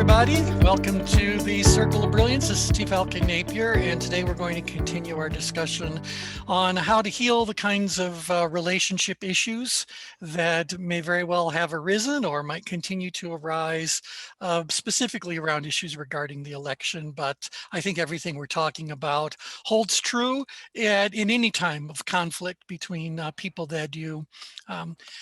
everybody. Welcome to the Circle of Brilliance. This is Steve Falcon Napier, and today we're going to continue our discussion on how to heal the kinds of relationship issues that may very well have arisen or might continue to arise, specifically around issues regarding the election. But I think everything we're talking about holds true in any time of conflict between people that you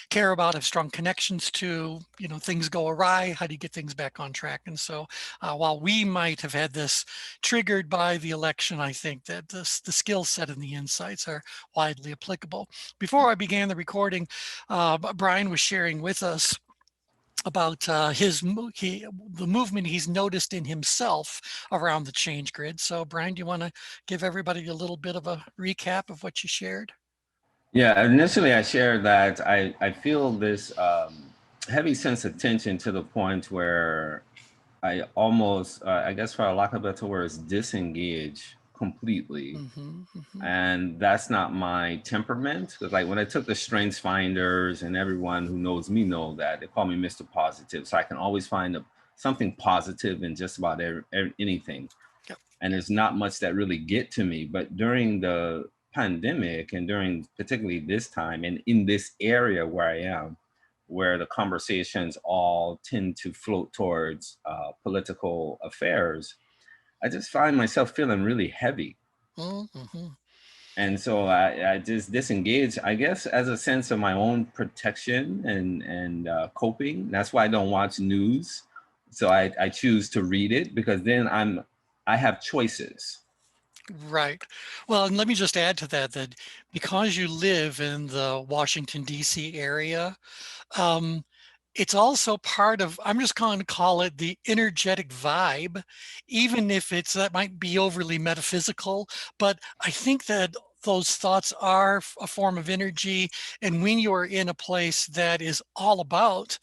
care about, have strong connections to. Things go awry. How do you get things back on track? And so while we might have had this triggered by the election, I think that the skill set and the insights are widely applicable. Before I began the recording, Brian was sharing with us about the movement he's noticed in himself around the ChangeGrid. So Brian, do you want to give everybody a little bit of a recap of what you shared? Yeah, initially I shared that I feel this heavy sense of tension to the point where I almost, I guess for a lack of better words, disengage completely. And that's not my temperament. Because like when I took the strengths finders, and everyone who knows me know that they call me Mr. Positive. So I can always find something positive in just about anything. Yep. And there's not much that really get to me. But during the pandemic and during particularly this time and in this area where I am, where the conversations all tend to float towards political affairs, I just find myself feeling really heavy. And so I just disengage, I guess, as a sense of my own protection and coping. That's why I don't watch news. So I choose to read it because then I have choices. Right. Well, and let me just add to that because you live in the Washington, D.C. area, it's also part of, I'm just going to call it the energetic vibe, even if that might be overly metaphysical, but I think that those thoughts are a form of energy. And when you are in a place that is all about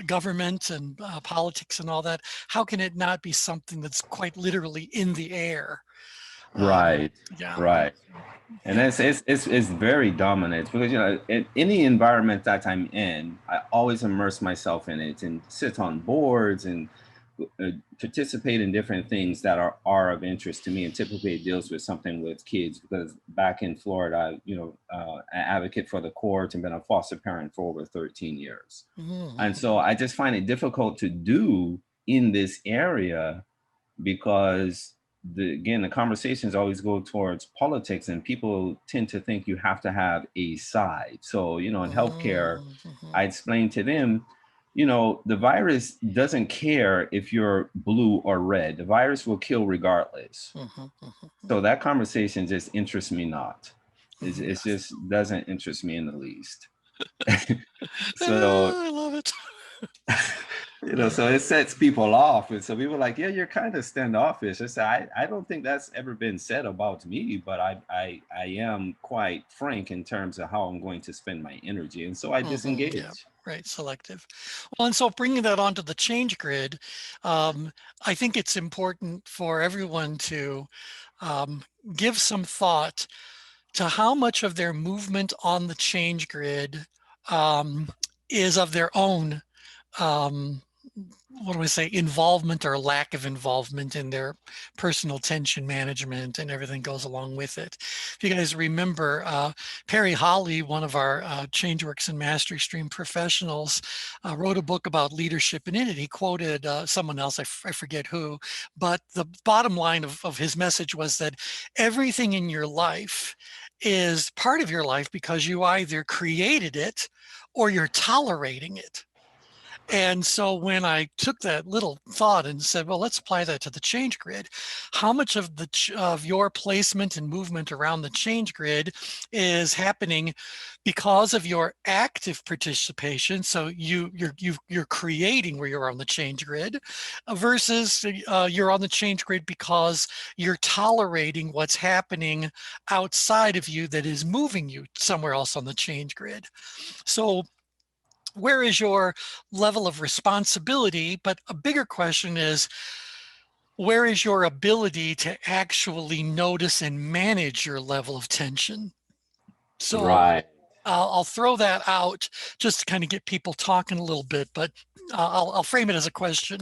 government and politics and all that, how can it not be something that's quite literally in the air? Right. Yeah. Right. And it's very dominant because in any environment that I'm in, I always immerse myself in it and sit on boards and participate in different things that are of interest to me. And typically it deals with something with kids because back in Florida, an advocate for the court and been a foster parent for over 13 years. And so I just find it difficult to do in this area because the conversations always go towards politics and people tend to think you have to have a side. So, in healthcare, I explained to them, the virus doesn't care if you're blue or red. The virus will kill regardless. So that conversation just interests me not. It just doesn't interest me in the least. So I love it. so it sets people off. And so people are like, yeah, you're kind of standoffish. I said, I don't think that's ever been said about me, but I am quite frank in terms of how I'm going to spend my energy. And so I disengage. Yeah, right, selective. Well, and so bringing that onto the ChangeGrid, I think it's important for everyone to give some thought to how much of their movement on the ChangeGrid is of their own involvement or lack of involvement in their personal tension management and everything goes along with it. If you guys remember, Perry Holly, one of our ChangeWorks and Mastery Stream professionals, wrote a book about leadership, and in it he quoted someone else, I forget who, but the bottom line of his message was that everything in your life is part of your life because you either created it or you're tolerating it. And so when I took that little thought and said, well, let's apply that to the ChangeGrid, how much of your placement and movement around the ChangeGrid is happening because of your active participation? So you're creating where you're on the ChangeGrid versus you're on the ChangeGrid because you're tolerating what's happening outside of you that is moving you somewhere else on the ChangeGrid. So where is your level of responsibility? But a bigger question is, where is your ability to actually notice and manage your level of tension? So, Right. I'll throw that out just to kind of get people talking a little bit, but I'll frame it as a question.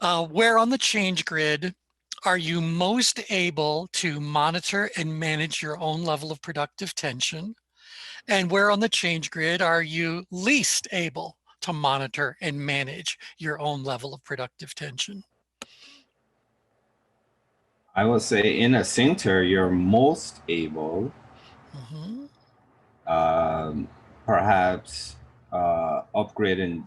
Where on the change grid are you most able to monitor and manage your own level of productive tension? And where on the change grid are you least able to monitor and manage your own level of productive tension? I will say in a center, you're most able, Mm-hmm. um, perhaps upgrade and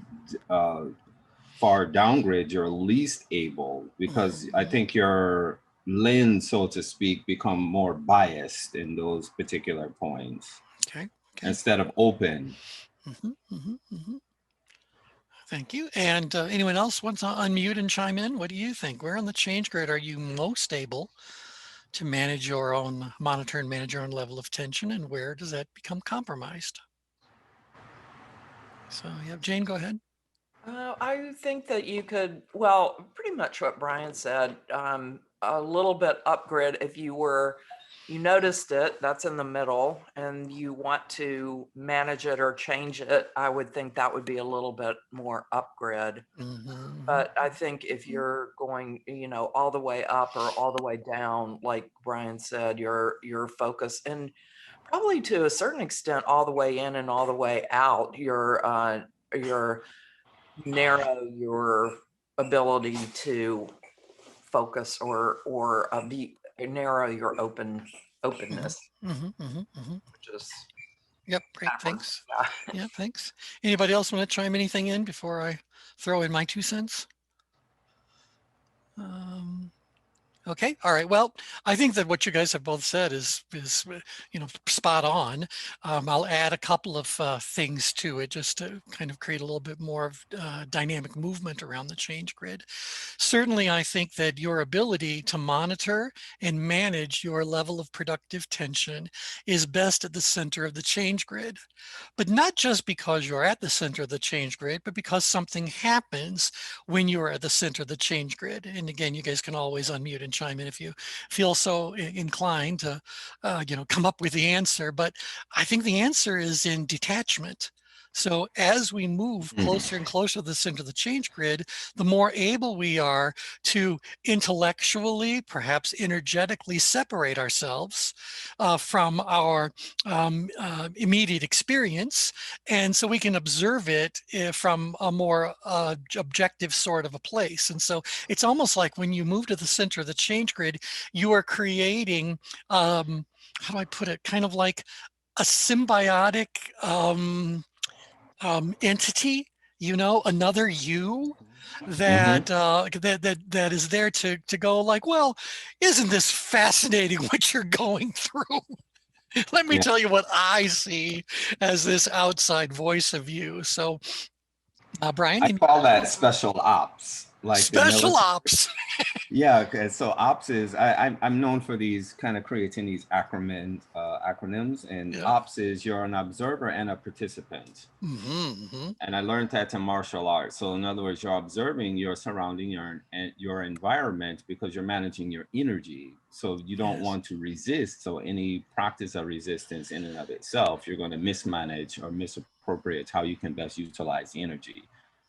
far downgrade, you're least able, because I Mm-hmm. think your lens, so to speak, become more biased in those particular points Okay. Okay. instead of open. Mm-hmm. Mm-hmm. Mm-hmm. Thank you. And anyone else wants to unmute and chime in? What do you think? Where on the change grid are you most able to manage your own, monitor and manage your own level of tension, and where does that become compromised? So yeah, Jane, go ahead. I think that you could, well, pretty much what Brian said, a little bit upgrade if you noticed it, that's in the middle, and you want to manage it or change it, I would think that would be a little bit more upgrade. Mm-hmm. But I think if you're going, all the way up or all the way down, like Brian said, your focus, and probably to a certain extent, all the way in and all the way out, your narrow your ability to focus or narrow your openness, Mm-hmm. Mm-hmm. Mm-hmm. which is Yep, great, backwards. thanks. Yeah. Yeah, thanks. Anybody else want to chime anything in before I throw in my 2 cents? Um, Okay. All right. Well, I think that what you guys have both said is spot on. I'll add a couple of things to it just to kind of create a little bit more of dynamic movement around the change grid. Certainly, I think that your ability to monitor and manage your level of productive tension is best at the center of the change grid. But not just because you're at the center of the change grid, but because something happens when you're at the center of the change grid. And again, you guys can always unmute and chime in if you feel so inclined to, come up with the answer. But I think the answer is in detachment. So as we move closer and closer to the center of the change grid, the more able we are to intellectually, perhaps energetically separate ourselves from our immediate experience. And so we can observe it from a more objective sort of a place. And so it's almost like when you move to the center of the change grid, you are creating, how do I put it, kind of like a symbiotic entity, another you that that is there to go like, well, isn't this fascinating what you're going through? Let me Yeah. tell you what I see as this outside voice of you. So, Brian, I call that special ops, like the special military. ops. Yeah, okay. So ops is I'm known for these kind of creating these acronyms, and Yeah. ops is you're an observer and a participant. Mm-hmm. And I learned that in martial arts. So in other words, you're observing your surrounding, your environment, because you're managing your energy. So you don't Yes. want to resist. So any practice of resistance in and of itself, you're going to mismanage or misappropriate how you can best utilize the energy.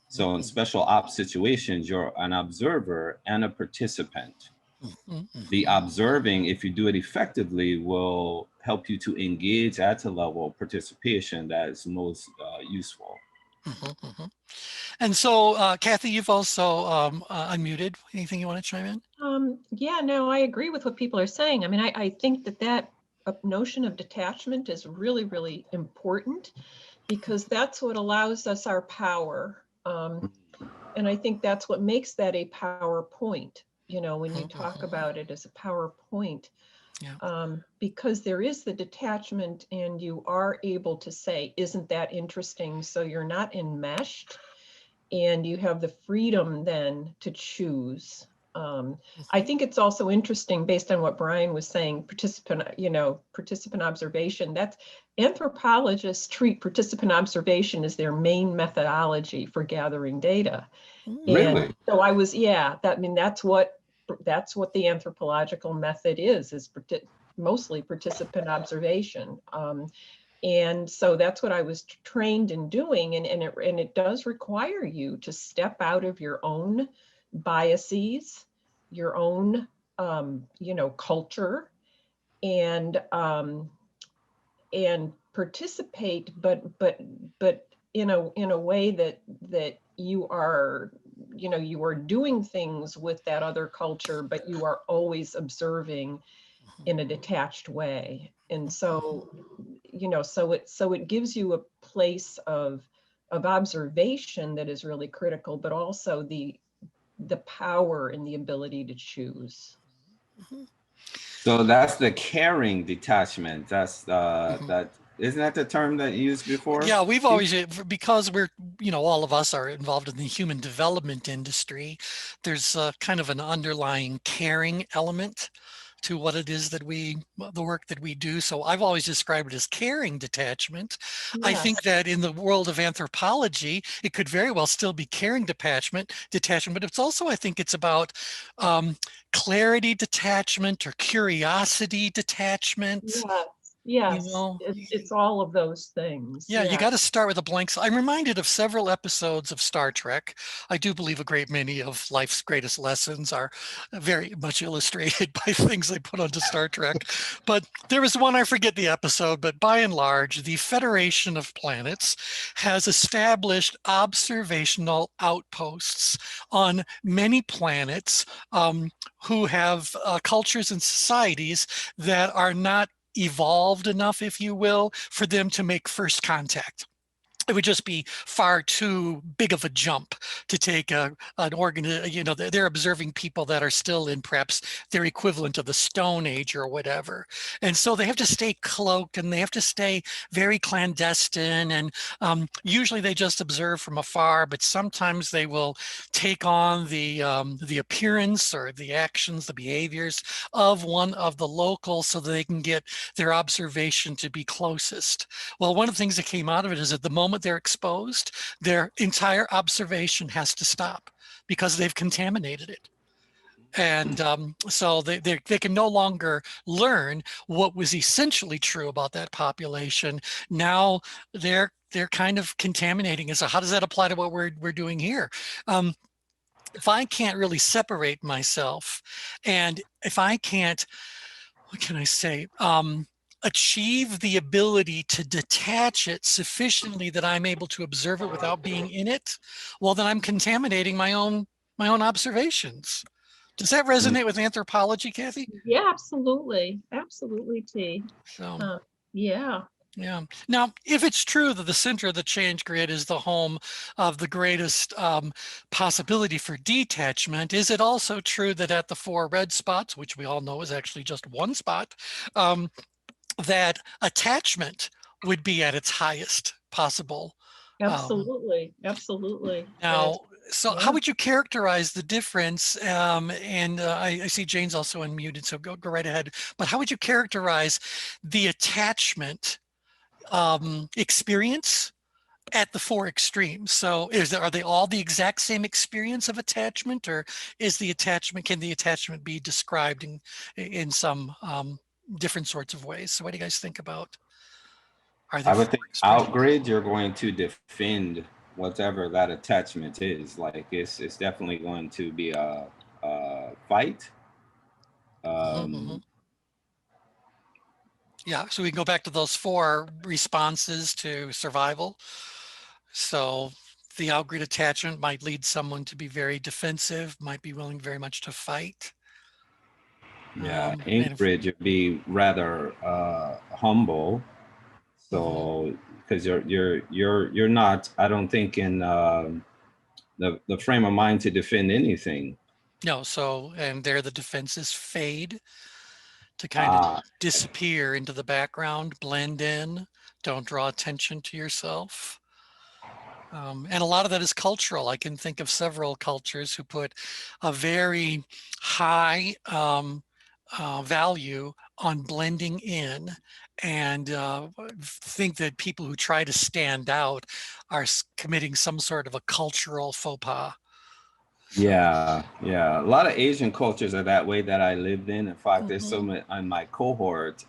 So in Mm-hmm. special ops situations, you're an observer and a participant. The Mm-hmm. observing, if you do it effectively, will help you to engage at a level of participation that is most useful. Mm-hmm. Mm-hmm. And so, Kathy, you've also unmuted. Anything you want to chime in? Yeah, no, I agree with what people are saying. I mean, I think that notion of detachment is really, really important because that's what allows us our power. And I think that's what makes that a PowerPoint, when you talk about it as a PowerPoint. Yeah. Because there is the detachment and you are able to say, isn't that interesting? So you're not enmeshed and you have the freedom then to choose. I think it's also interesting based on what Brian was saying, participant observation. That's anthropologists treat participant observation as their main methodology for gathering data. Really? And so that's what the anthropological method is mostly participant observation. And so that's what I was trained in doing. And it does require you to step out of your own biases, your own, culture, and participate, but in a way that you are, you are doing things with that other culture, but you are always observing in a detached way. And so, so it gives you a place of observation that is really critical, but also the power and the ability to choose. So that's the caring detachment. That's Mhm. that isn't that the term that you used before? Yeah, we've always, because we're, all of us are involved in the human development industry, there's kind of an underlying caring element to what it is that the work that we do. So I've always described it as caring detachment. I Yes. think that in the world of anthropology, it could very well still be caring detachment, but it's also, I think it's about clarity detachment or curiosity detachment. Yes. You Yes. know, It's all of those things. yeah, you got to start with a blank slate. I'm reminded of several episodes of Star Trek. I do believe a great many of life's greatest lessons are very much illustrated by things they put onto Star Trek. But there was one, I forget the episode, but by and large, the Federation of Planets has established observational outposts on many planets who have cultures and societies that are not evolved enough, if you will, for them to make first contact. It would just be far too big of a jump to take an organ, they're observing people that are still in perhaps their equivalent of the Stone Age or whatever. And so they have to stay cloaked and they have to stay very clandestine. And usually they just observe from afar, but sometimes they will take on the appearance or the actions, the behaviors of one of the locals so that they can get their observation to be closest. Well, one of the things that came out of it is at the moment they're exposed, their entire observation has to stop because they've contaminated it. And so they can no longer learn what was essentially true about that population. Now they're kind of contaminating it. So how does that apply to what we're doing here? If I can't really separate myself, and if I can't, what can I say? Achieve the ability to detach it sufficiently that I'm able to observe it without being in it, well, then I'm contaminating my own observations. Does that resonate with anthropology, Kathy? Yeah, absolutely. Absolutely, T. So, Yeah. yeah. Now, if it's true that the center of the change grid is the home of the greatest possibility for detachment, is it also true that at the 4 red spots, which we all know is actually just one spot, that attachment would be at its highest possible? Absolutely. Absolutely. Now, so Yeah. how would you characterize the difference? And I see Jane's also unmuted, so go right ahead. But how would you characterize the attachment experience at the 4 extremes? So are they all the exact same experience of attachment, or can the attachment be described in some different sorts of ways? So what do you guys think about? Are there I would 4 think extremes? outgrid, you're going to defend whatever that attachment is. Like it's definitely going to be a fight. Mhm. Yeah, so we can go back to those 4 responses to survival. So the outgrid attachment might lead someone to be very defensive, might be willing very much to fight. Yeah, And if, Ingrid, you'd be rather humble. So because you're not, I don't think in the frame of mind to defend anything. no, so, and there the defenses fade to kind of disappear into the background, blend in, don't draw attention to yourself. And a lot of that is cultural. I can think of several cultures who put a very high value on blending in, and think that people who try to stand out are committing some sort of a cultural faux pas. So, Yeah. A lot of Asian cultures are that way that I lived in. In fact, there's so mhm. many on my cohort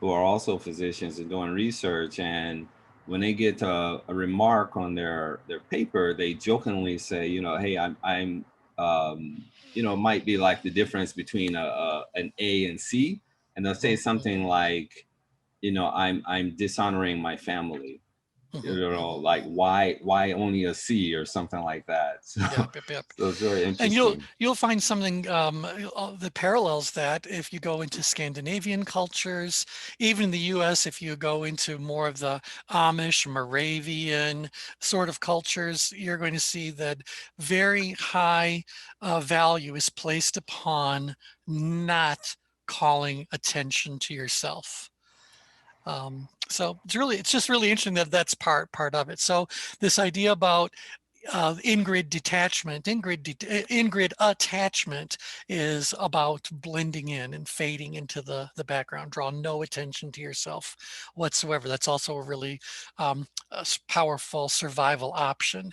who are also physicians and doing research, and when they get a remark on their paper, they jokingly say, you know, hey, I'm you know, might be like the difference between an A and C, and they'll say something like, you know, I'm dishonoring my family. You know, like why only a C or something like that. So, Yep, yep, yep. so it's very And interesting. you'll find something that parallels that if you go into Scandinavian cultures, even in the U.S. If you go into more of the Amish, Moravian sort of cultures, you're going to see that very high value is placed upon not calling attention to yourself. So it's just really interesting that that's part of it. So this idea about in-grid detachment, in-grid attachment is about blending in and fading into the background. Draw no attention to yourself whatsoever. That's also a really powerful survival option.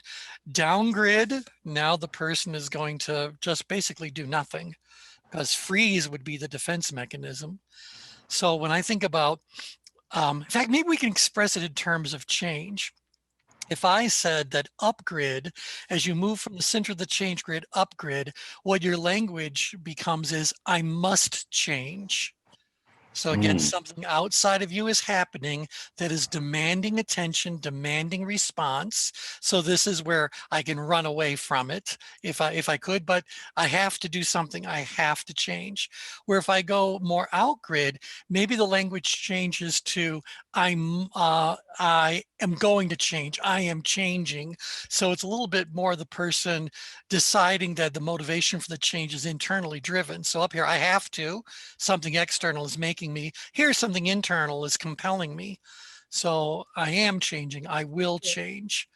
Down-grid, now the person is going to just basically do nothing, because freeze would be the defense mechanism. So when I think about, in fact, maybe we can express it in terms of change. If I said that upgrid, as you move from the center of the change grid upgrid, what your language becomes is, I must change. So again, something outside of you is happening that is demanding attention, demanding response. So this is where I can run away from it if I could, but I have to do something. I have to change. Where if I go more out grid, maybe the language changes to I am going to change. I am changing. So it's a little bit more the person deciding that the motivation for the change is internally driven. So up here, I have to. Something external is making me. Here, something internal is compelling me. So I am changing. I will change.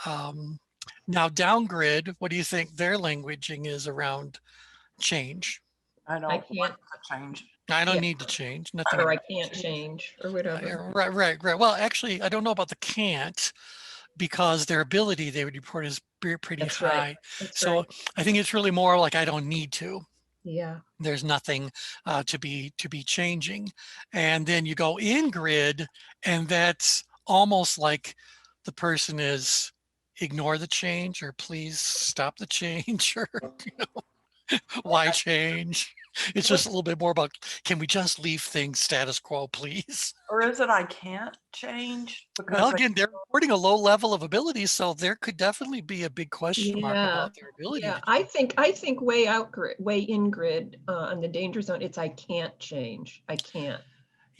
Now, downgrid, what do you think their languaging is around change? I don't can't. want to change. I don't Yeah. need to change. Nothing. Or I can't change or whatever. Right. Well, actually, I don't know about the can't, because their ability they would report is pretty That's high. right. That's So right. I think it's really more like I don't need to. Yeah. There's nothing to be changing. And then you go in grid, and that's almost like the person is ignore the change, or please stop the change, or why change? It's just a little bit more about, can we just leave things status quo, please? Or is it I can't change? Because Well, again, they're reporting a low level of ability, so there could definitely be a big question mark about their ability. Yeah, I think way out grid, way in grid on the danger zone, it's I can't change. I can't.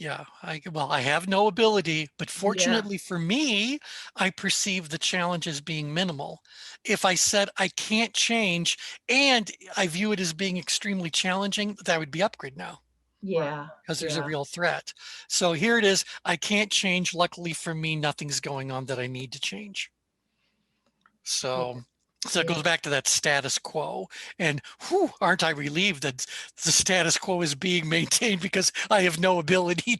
Yeah, I have no ability, but fortunately for me, I perceive the challenge as being minimal. If I said I can't change and I view it as being extremely challenging, that would be upgrade now. Yeah. Because there's a real threat. So here it is. I can't change. Luckily for me, nothing's going on that I need to change. So it goes back to that status quo. And whew, aren't I relieved that the status quo is being maintained, because I have no ability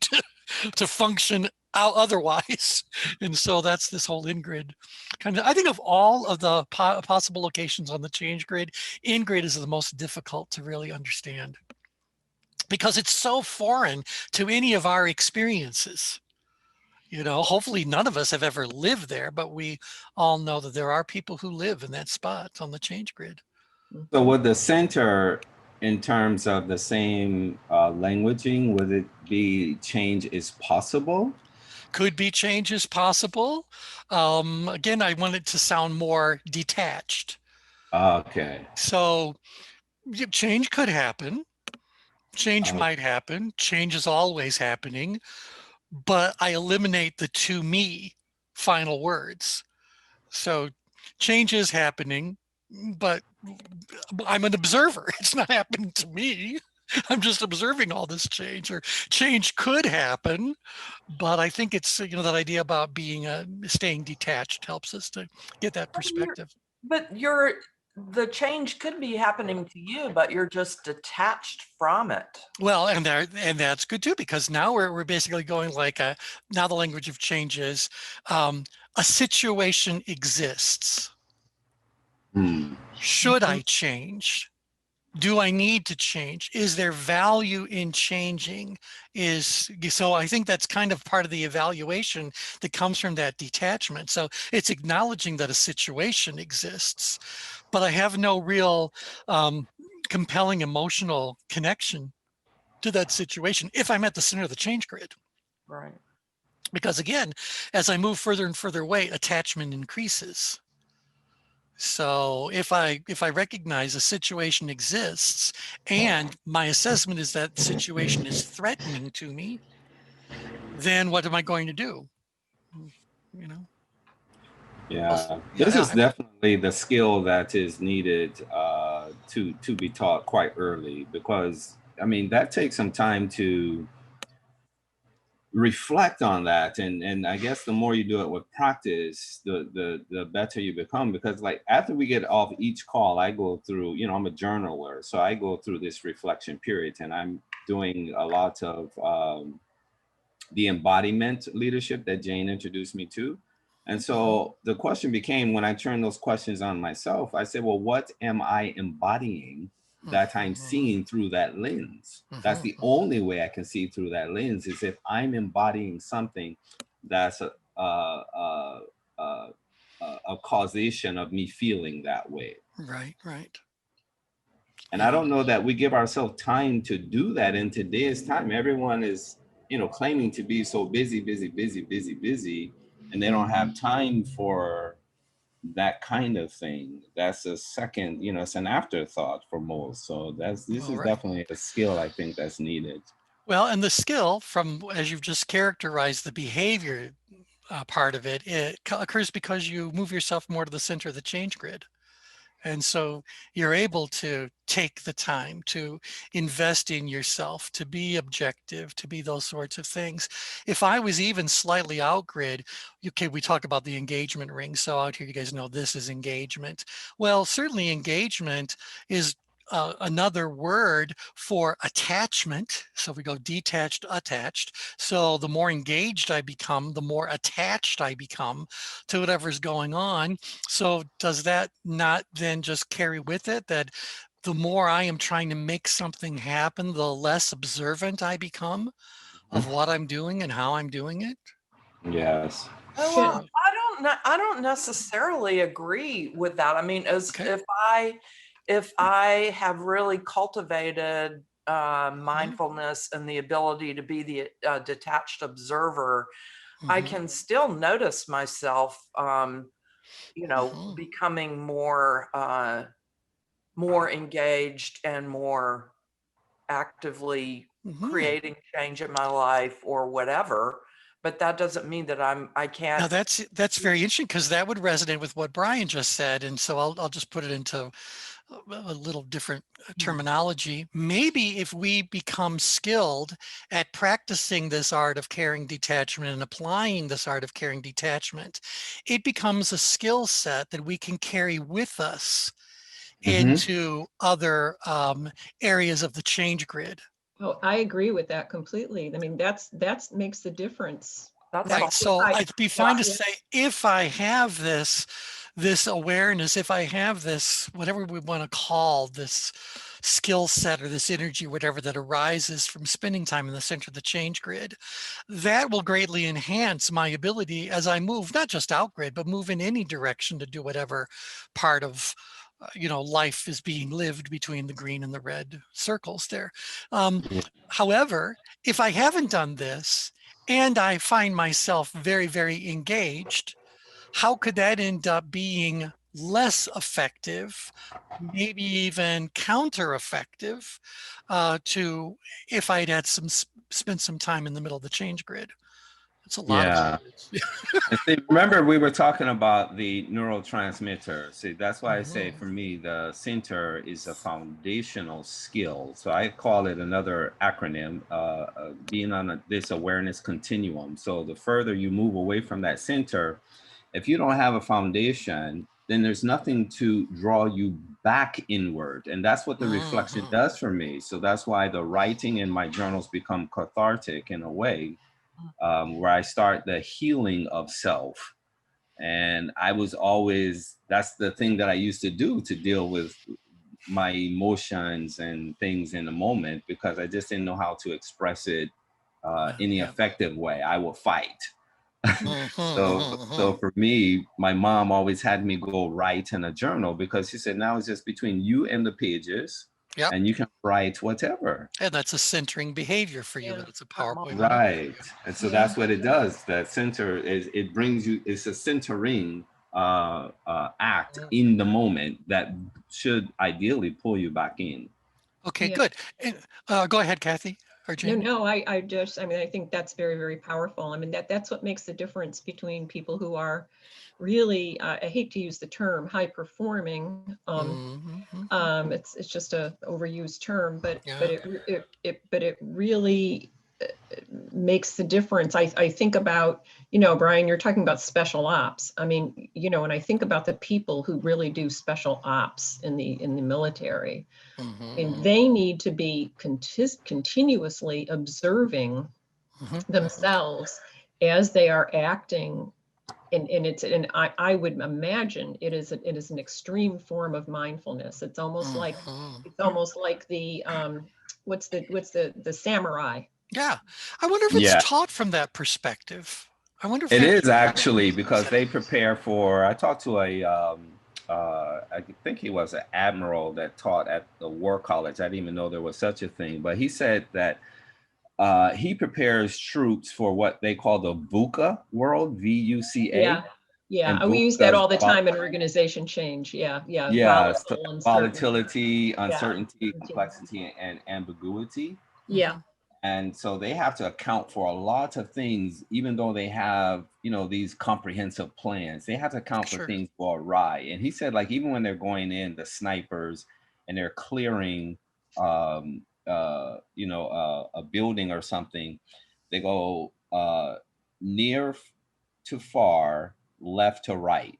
to function out otherwise. And so that's this whole in-grid kind of, I think of all of the possible locations on the change grid, in-grid is the most difficult to really understand, because it's so foreign to any of our experiences. You know, hopefully none of us have ever lived there, but we all know that there are people who live in that spot on the change grid. So would the center, in terms of the same languaging, would it be change is possible? Could be change is possible. Again, I want it to sound more detached. Okay. So change could happen. Change might happen. Change is always happening. But I eliminate the to me final words. So change is happening, but I'm an observer. It's not happening to me. I'm just observing all this change. Or change could happen, but I think it's, that idea about being staying detached helps us to get that perspective. But the change could be happening to you, but you're just detached from it. Well, and that's good too, because now we're basically going like now the language of change is a situation exists. Should I change? Do I need to change? Is there value in changing? So I think that's kind of part of the evaluation that comes from that detachment. So it's acknowledging that a situation exists, but I have no real compelling emotional connection to that situation if I'm at the center of the change grid. Right. Because again, as I move further and further away, attachment increases. So if I recognize a situation exists and my assessment is that situation is threatening to me, then what am I going to do? You know? Yeah, this is Yeah. definitely the skill that is needed to be taught quite early, because I mean that takes some time to reflect on that, and I guess the more you do it with practice, the better you become. Because like after we get off each call, I go through, you know, I'm a journaler, so I go through this reflection period, and I'm doing a lot of the embodiment leadership that Jane introduced me to. And so the question became, when I turned those questions on myself, I said, well, what am I embodying that I'm seeing through that lens? That's the only way I can see through that lens, is if I'm embodying something that's a causation of me feeling that way. Right, right. And I don't know that we give ourselves time to do that in today's time. Everyone is, you know, claiming to be so busy, and they don't have time for that kind of thing. That's a second, you know, it's an afterthought for most. So this is definitely a skill I think that's needed. Well, and the skill from, as you've just characterized the behavior part of it, it occurs because you move yourself more to the center of the change grid. And so you're able to take the time to invest in yourself, to be objective, to be those sorts of things. If I was even slightly out grid, okay, we talk about the engagement ring. So out here, you guys know this is engagement. Well, certainly engagement is another word for attachment. So we go detached, attached. So the more engaged I become, the more attached I become to whatever's going on. So does that not then just carry with it that the more I am trying to make something happen, the less observant I become of what I'm doing and how I'm doing it? Yes. Oh, well, I don't necessarily agree with that. I mean, as if I have really cultivated mindfulness and the ability to be the detached observer, I can still notice myself, you know, becoming more engaged and more actively creating change in my life or whatever. But that doesn't mean that I can't. Now that's very interesting, because that would resonate with what Brian just said. And so I'll just put it into a little different terminology. Maybe if we become skilled at practicing this art of caring detachment and applying this art of caring detachment, it becomes a skill set that we can carry with us into other areas of the change grid. Oh, I agree with that completely. I mean, that's makes the difference. That's Right. So I- it'd be fine to say, if I have this awareness, if I have this, whatever we want to call this skill set or this energy, whatever that arises from spending time in the center of the change grid, that will greatly enhance my ability as I move, not just out grid, but move in any direction to do whatever part of life is being lived between the green and the red circles there. However, if I haven't done this and I find myself very, very engaged, how could that end up being less effective, maybe even counter-effective to if I'd had spent some time in the middle of the change grid? That's a lot of words. And see, remember we were talking about the neurotransmitter. See, that's why I say for me, the center is a foundational skill. So I call it another acronym, being on this awareness continuum. So the further you move away from that center, if you don't have a foundation, then there's nothing to draw you back inward. And that's what the reflection does for me. So that's why the writing in my journals become cathartic in a way, where I start the healing of self. And I was always, that's the thing that I used to do to deal with my emotions and things in the moment because I just didn't know how to express it any effective way. I would fight. So for me, my mom always had me go write in a journal because she said, now it's just between you and the pages. Yep. And you can write whatever. And that's a centering behavior for you. Yeah. It's a powerful. Right. And so Yeah. that's what it does. That center is, it brings you, it's a centering act in the moment that should ideally pull you back in. Okay, Yeah. good. And, go ahead, Kathy or Jane. No, I just, I mean, I think that's very, very powerful. I mean, that's what makes the difference between people who are really, I hate to use the term high performing. It's just a overused term, but it really makes the difference. I think about, Brian, you're talking about special ops. I mean, and I think about the people who really do special ops in the military. And they need to be continuously observing themselves as they are acting. And I would imagine it is an extreme form of mindfulness. It's almost like the what's the samurai. Yeah, I wonder if it's taught from that perspective. I wonder if it is actually, because they prepare for. I talked to I think he was an admiral that taught at the War College. I didn't even know there was such a thing, but he said that he prepares troops for what they call the VUCA world, VUCA. Yeah, we use that all the time in organization change. Yeah. Volatility, uncertainty, complexity, and ambiguity. Yeah. And so they have to account for a lot of things, even though they have, these comprehensive plans. They have to account for things go awry. And he said, like, even when they're going in, the snipers, and they're clearing, a building or something, they go near to far, left to right.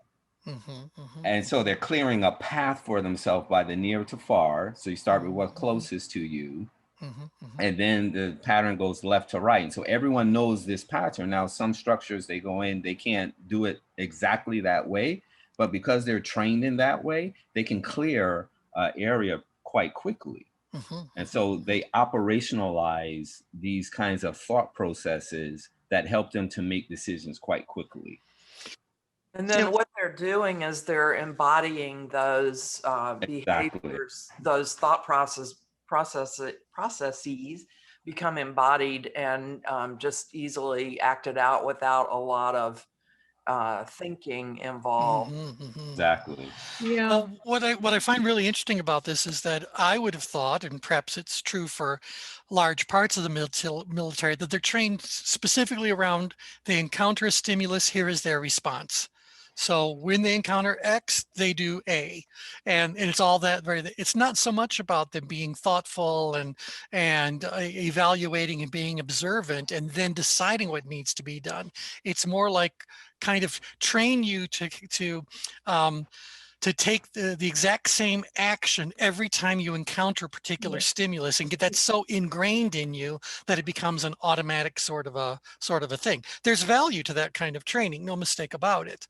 And so they're clearing a path for themselves by the near to far. So you start with what's closest to you. And then the pattern goes left to right. And so everyone knows this pattern. Now, some structures they go in, they can't do it exactly that way, but because they're trained in that way, they can clear area quite quickly. And so they operationalize these kinds of thought processes that help them to make decisions quite quickly. And then what they're doing is they're embodying those behaviors, those thought processes become embodied and just easily acted out without a lot of thinking involved. Exactly. Yeah. Well, what I find really interesting about this is that I would have thought, and perhaps it's true for large parts of the military, that they're trained specifically around they encounter a stimulus, here is their response. So when they encounter X, they do A, and it's all that it's not so much about them being thoughtful and evaluating and being observant and then deciding what needs to be done. It's more like kind of train you to take the exact same action every time you encounter a particular stimulus and get that so ingrained in you that it becomes an automatic sort of a thing. There's value to that kind of training, no mistake about it.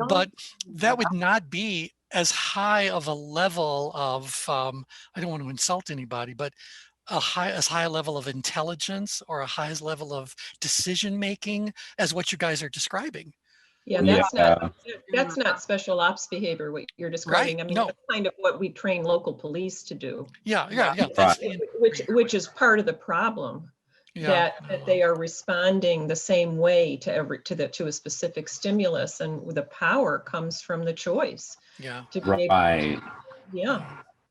But that would not be as high of a level of, I don't want to insult anybody, but as high a level of intelligence or a highest level of decision making as what you guys are describing. Yeah, that's not special ops behavior, what you're describing. Right. I mean, No. that's kind of what we train local police to do. Yeah. Which is part of the problem. That they are responding the same way to a specific stimulus, and the power comes from the choice. Yeah.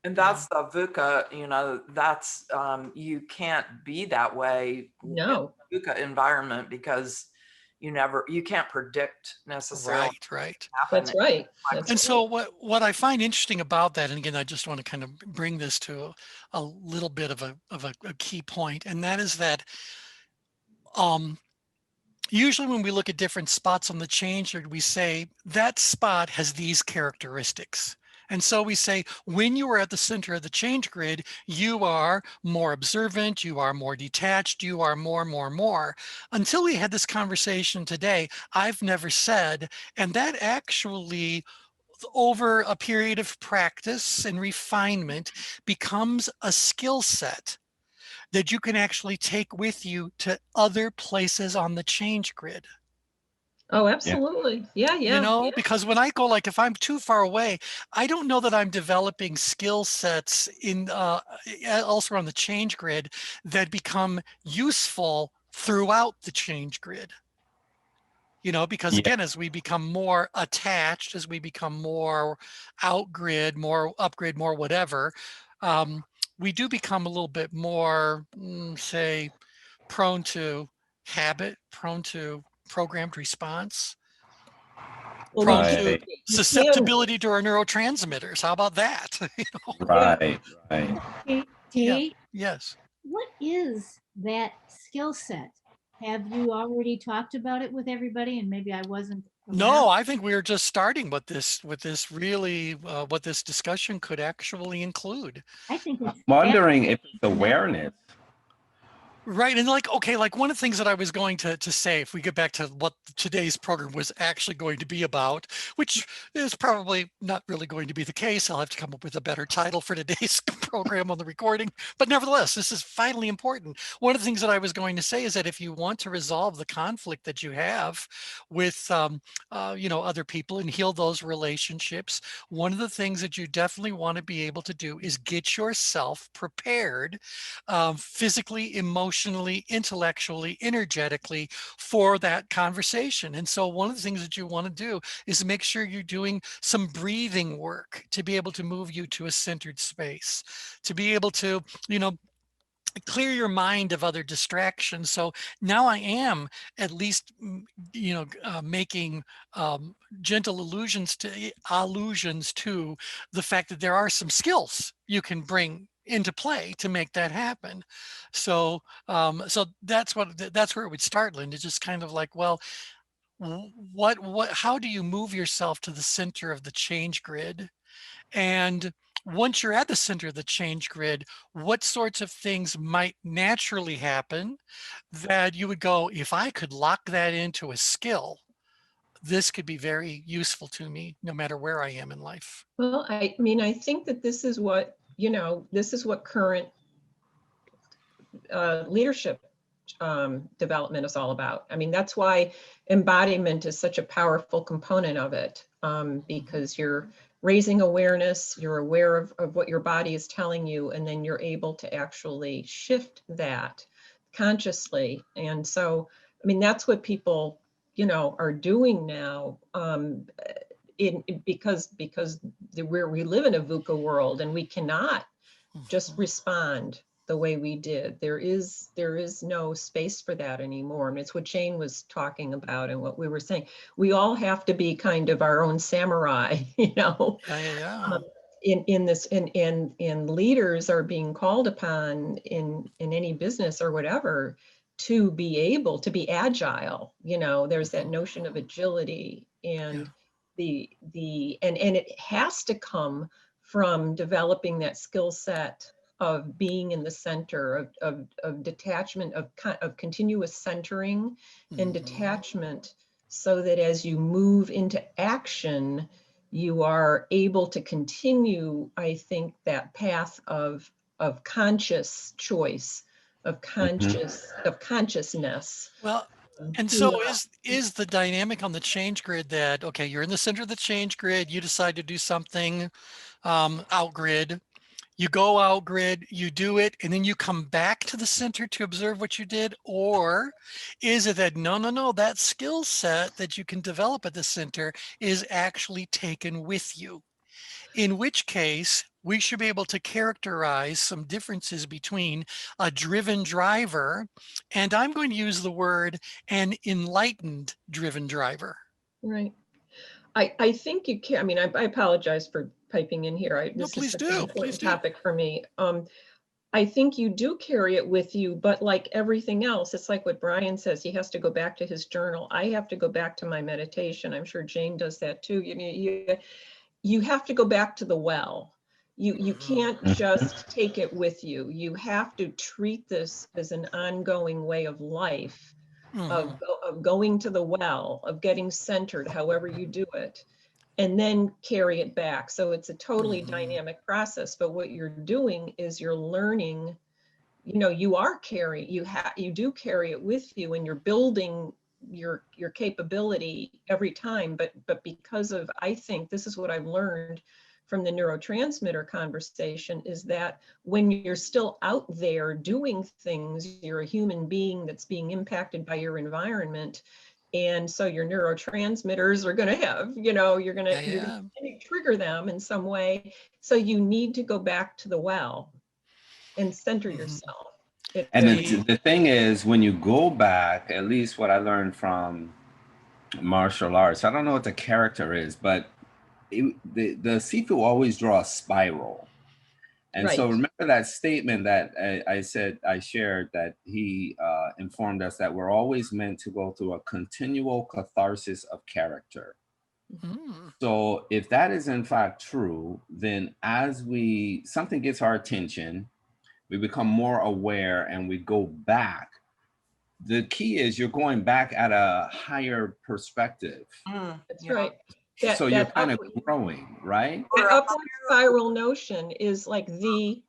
And that's the VUCA, that's you can't be that way in the VUCA environment because you can't predict necessarily. Right. That's right. And so what I find interesting about that, and again, I just want to kind of bring this to a little bit of a key point, and that is that usually when we look at different spots on the ChangeGrid, we say that spot has these characteristics. And so we say, when you are at the center of the ChangeGrid, you are more observant, you are more detached, you are more. Until we had this conversation today, I've never said, and that actually over a period of practice and refinement becomes a skill set that you can actually take with you to other places on the change grid. Oh, absolutely. Yeah, You yeah. know, because when I go, like, if I'm too far away, I don't know that I'm developing skill sets in elsewhere on the change grid that become useful throughout the change grid. You know, because Yeah. again, as we become more attached, as we become more outgrid, more upgrade, more whatever, we do become a little bit more, say, prone to habit, prone to programmed response, Well, we prone can, to Right. you can, susceptibility to our neurotransmitters. How about that? yeah. Right. Right. Hey, Yeah. Jay, Yes. what is that skill set? Have you already talked about it with everybody and maybe I wasn't aware? No, I think we are just starting with this really what this discussion could actually include. I think it's Wondering if it's awareness. Right. And like, okay, like one of the things that I was going to say, if we get back to what today's program was actually going to be about, which is probably not really going to be the case. I'll have to come up with a better title for today's program on the recording. But nevertheless, this is vitally important. One of the things that I was going to say is that if you want to resolve the conflict that you have with, you know, other people and heal those relationships, one of the things that you definitely want to be able to do is get yourself prepared physically, emotionally, intellectually, energetically for that conversation. And so one of the things that you want to do is make sure you're doing some breathing work to be able to move you to a centered space, to be able to, you know, clear your mind of other distractions. So now I am at least, you know, making gentle allusions to the fact that there are some skills you can bring into play to make that happen. So, so that's where it would start, Linda. Just kind of like, well, how do you move yourself to the center of the change grid? And once you're at the center of the change grid, what sorts of things might naturally happen that you would go, if I could lock that into a skill, this could be very useful to me no matter where I am in life. Well, I mean, I think that this is what, you know, this is what current leadership development is all about. I mean, that's why embodiment is such a powerful component of it, because you're raising awareness, you're aware of what your body is telling you, and then you're able to actually shift that consciously. And so, I mean, that's what people, you know, are doing now. Because we live in a VUCA world and we cannot just respond the way we did. There is no space for that anymore. And it's what Jane was talking about and what we were saying. We all have to be kind of our own samurai, you know. Yeah. In this, and leaders are being called upon in any business or whatever to be able to be agile. You know, there's that notion of agility, and and it has to come from developing that skill set of being in the center of detachment, of continuous centering and detachment, so that as you move into action, you are able to continue, I think, that path of conscious choice, of consciousness. Well, and so is the dynamic on the change grid that, okay, you're in the center of the change grid, you decide to do something out grid, you go out grid, you do it, and then you come back to the center to observe what you did? Or is it that, no, that skill set that you can develop at the center is actually taken with you? In which case, we should be able to characterize some differences between a driven driver, and I'm going to use the word an enlightened driven driver. Right. I think you can. I mean, I apologize for piping in here. No, This is please such an do. important Please do. topic for me. I think you do carry it with you, but like everything else, it's like what Brian says, he has to go back to his journal. I have to go back to my meditation. I'm sure Jane does that too. You have to go back to the well. You can't just take it with you. You have to treat this as an ongoing way of life, of going to the well, of getting centered, however you do it. and then carry it back. So it's a totally Mhm. dynamic process. But what you're doing is you're learning, you know, you do carry it with you, and you're building your capability every time. But because of, I think this is what I've learned from the neurotransmitter conversation, is that when you're still out there doing things, you're a human being that's being impacted by your environment. And so your neurotransmitters are going to have, you know, you're going Yeah. to trigger them in some way. So you need to go back to the well and center Mhm. yourself. And The- the thing is, when you go back, at least what I learned from martial arts, I don't know what the character is, but the Sifu always draw a spiral. And so Right. remember that statement that I said, I shared, that he informed us that we're always meant to go through a continual catharsis of character. Mm. So if that is in fact true, then as something gets our attention, we become more aware and we go back. The key is you're going back at a higher perspective. That's Yeah. right. So you're That kind of upward, growing, right? Or that a upward spiral notion is like the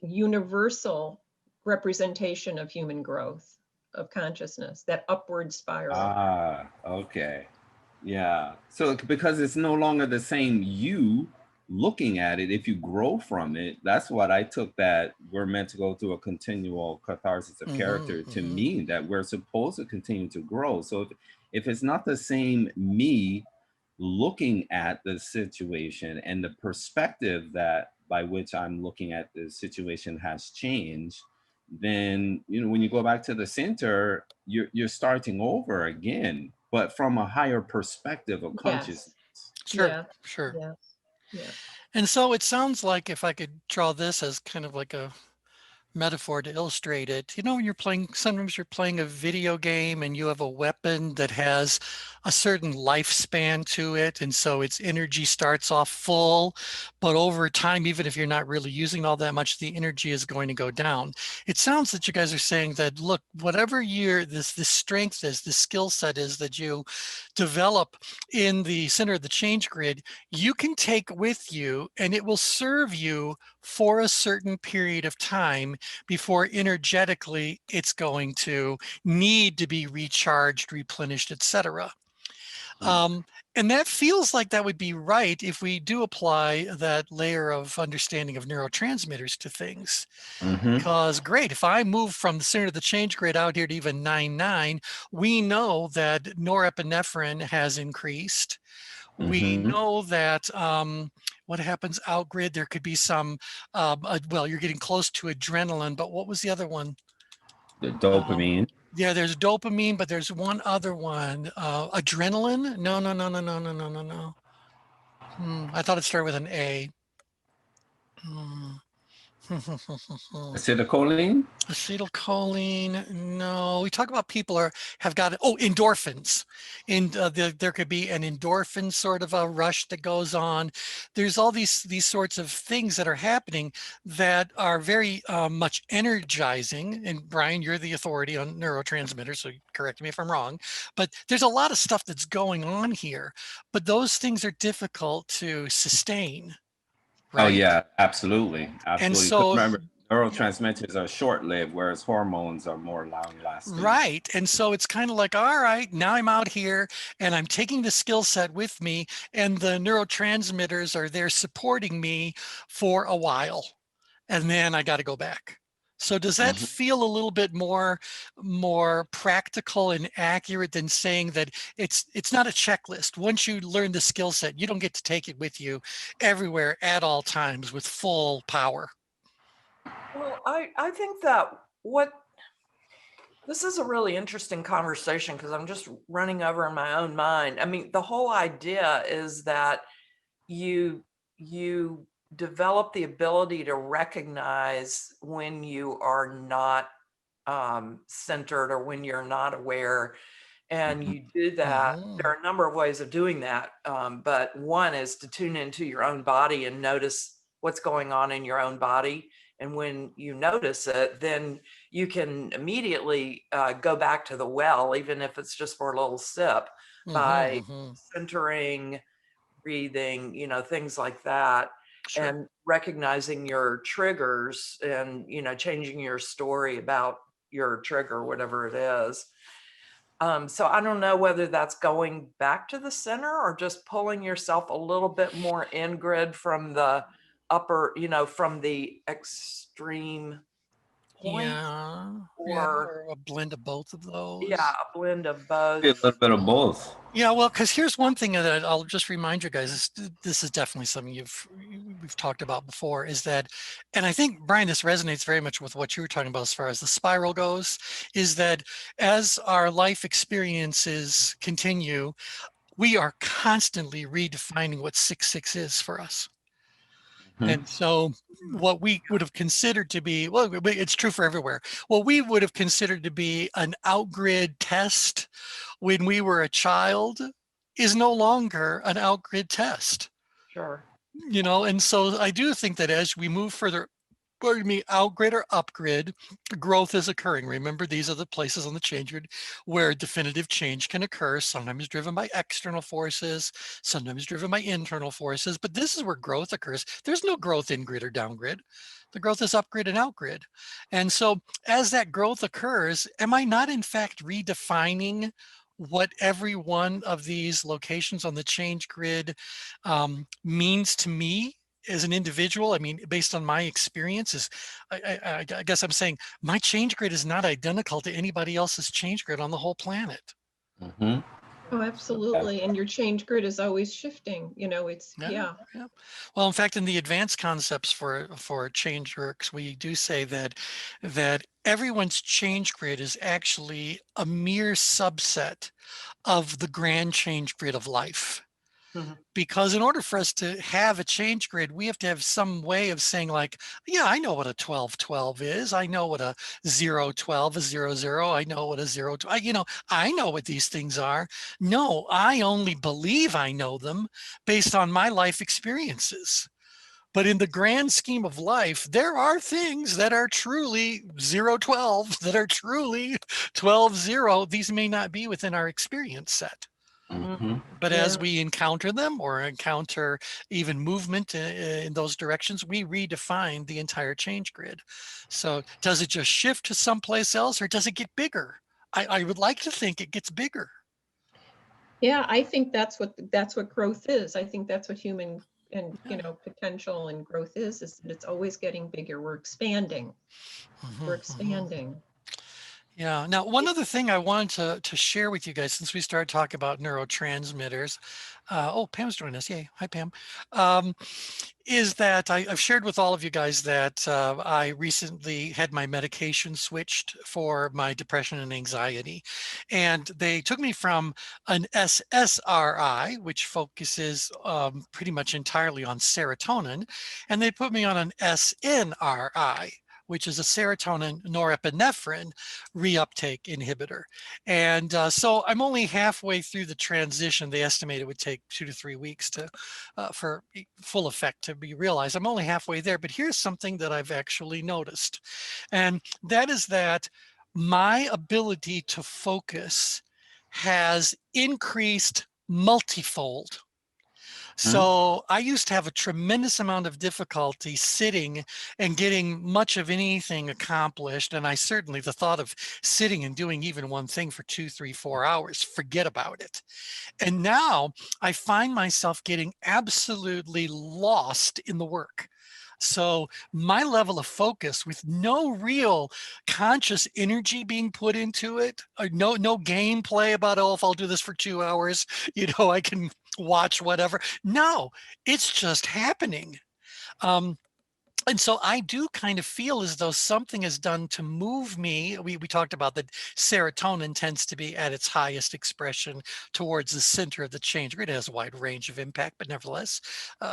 universal representation of human growth, of consciousness, that upward spiral. Ah, okay. Yeah. So because it's no longer the same you looking at it, if you grow from it, that's what I took, that we're meant to go through a continual catharsis of character, to Mhm. mean that we're supposed to continue to grow. So if it's not the same me looking at the situation, and the perspective that by which I'm looking at the situation has changed, then when you go back to the center, you're starting over again, but from a higher perspective of Yes. consciousness. Sure. Yeah. Sure. Yeah. Yeah. And so it sounds like, if I could draw this as kind of like a metaphor to illustrate it, when you're playing, sometimes you're playing a video game and you have a weapon that has a certain lifespan to it, and so its energy starts off full, but over time, even if you're not really using all that much, the energy is going to go down. It sounds that you guys are saying that, look, whatever this strength is, this skill set is that you develop in the center of the change grid, you can take with you, and it will serve you for a certain period of time before energetically it's going to need to be recharged, replenished, etc. And that feels like that would be right if we do apply that layer of understanding of neurotransmitters to things. Mm-hmm. Because great, if I move from the center of the change grid out here to even 9-9, we know that norepinephrine has increased. We Mm-hmm. know that what happens out grid, there could be some, well, you're getting close to adrenaline, but what was the other one? The dopamine. Yeah, there's dopamine, but there's one other one. Adrenaline? No, no, no, no, no, no, no, no, no. I thought it started with an A. Acetylcholine. Acetylcholine, no. We talk about people have got endorphins, and there could be an endorphin sort of a rush that goes on. There's all these sorts of things that are happening that are very much energizing. And Brian, you're the authority on neurotransmitters, so correct me if I'm wrong. But there's a lot of stuff that's going on here, but those things are difficult to sustain, Oh right? yeah, absolutely, And absolutely. Because so, remember, yeah. neurotransmitters are short-lived, whereas hormones are more long-lasting. Right. And so it's kind of like, all right, now I'm out here and I'm taking the skill set with me, and the neurotransmitters are there supporting me for a while. And then I got to go back. So does that Mm-hmm. feel a little bit more practical and accurate than saying that it's not a checklist? Once you learn the skill set, you don't get to take it with you everywhere at all times with full power. Well, I think that this is a really interesting conversation, because I'm just running over in my own mind. I mean, the whole idea is that you develop the ability to recognize when you are not centered, or when you're not aware. And you do that. There are a number of ways of doing that. But one is to tune into your own body and notice what's going on in your own body. And when you notice it, then you can immediately go back to the well, even if it's just for a little sip, by centering breathing, you know, things like that. Sure. And recognizing your triggers and, you know, changing your story about your trigger, whatever it is. So I don't know whether that's going back to the center or just pulling yourself a little bit more in grid from the upper, you know, from the extreme point, Yeah, yeah, or or a blend of both of yeah, those. a blend of Be a both. little bit of both. Yeah, well, because here's one thing that I'll just remind you guys. This is definitely something we've talked about before. Is that, and I think Brian, this resonates very much with what you were talking about as far as the spiral goes. Is that as our life experiences continue, we are constantly redefining what 6-6 is for us. And so what we would have considered to be, well, it's true for everywhere. What we would have considered to be an outgrid test when we were a child is no longer an outgrid test, Sure. you know? And so I do think that as we move further, pardon me, outgrid or upgrid, growth is occurring. Remember, these are the places on the change grid where definitive change can occur, sometimes driven by external forces, sometimes driven by internal forces, but this is where growth occurs. There's no growth in grid or down grid. The growth is upgrid and outgrid. And so as that growth occurs, am I not in fact redefining what every one of these locations on the change grid means to me as an individual? I mean, based on my experiences, I guess I'm saying my change grid is not identical to anybody else's change grid on the whole planet. Mm-hmm. Oh, absolutely. And your change grid is always shifting, you know, it's, yeah. Yeah. Well, in fact, in the advanced concepts for ChangeWorks, we do say that everyone's change grid is actually a mere subset of the grand change grid of life. Mhm. Because in order for us to have a change grid, we have to have some way of saying like, yeah, I know what a 12-12 is. I know what a 0-12, a 0-0. I know what a 0-12, you know, I know what these things are. No, I only believe I know them based on my life experiences. But in the grand scheme of life, there are things that are truly 0-12, that are truly 12-0. These may not be within our experience set. Mm-hmm. But Yeah. as we encounter them or encounter even movement in those directions, we redefine the entire change grid. So does it just shift to someplace else or does it get bigger? I would like to think it gets bigger. Yeah, I think that's what growth is. I think that's what human and, you know, potential and growth is that it's always getting bigger. We're expanding. We're expanding. Yeah. Now, one other thing I wanted to share with you guys since we started talking about neurotransmitters. Oh, Pam's joining us. Yay. Hi, Pam. Is that I've shared with all of you guys that I recently had my medication switched for my depression and anxiety. And they took me from an SSRI, which focuses pretty much entirely on serotonin, and they put me on an SNRI, which is a serotonin norepinephrine reuptake inhibitor. And so I'm only halfway through the transition. They estimate it would take 2 to 3 weeks to for full effect to be realized. I'm only halfway there, but here's something that I've actually noticed. And that is that my ability to focus has increased multifold. So I used to have a tremendous amount of difficulty sitting and getting much of anything accomplished. And I certainly, the thought of sitting and doing even one thing for 2, 3, 4 hours, forget about it. And now I find myself getting absolutely lost in the work. So my level of focus with no real conscious energy being put into it, or no gameplay about, oh, if I'll do this for 2 hours, you know, I can watch whatever. No, it's just happening. And so I do kind of feel as though something is done to move me. We talked about that serotonin tends to be at its highest expression towards the center of the change grid. It has a wide range of impact, but nevertheless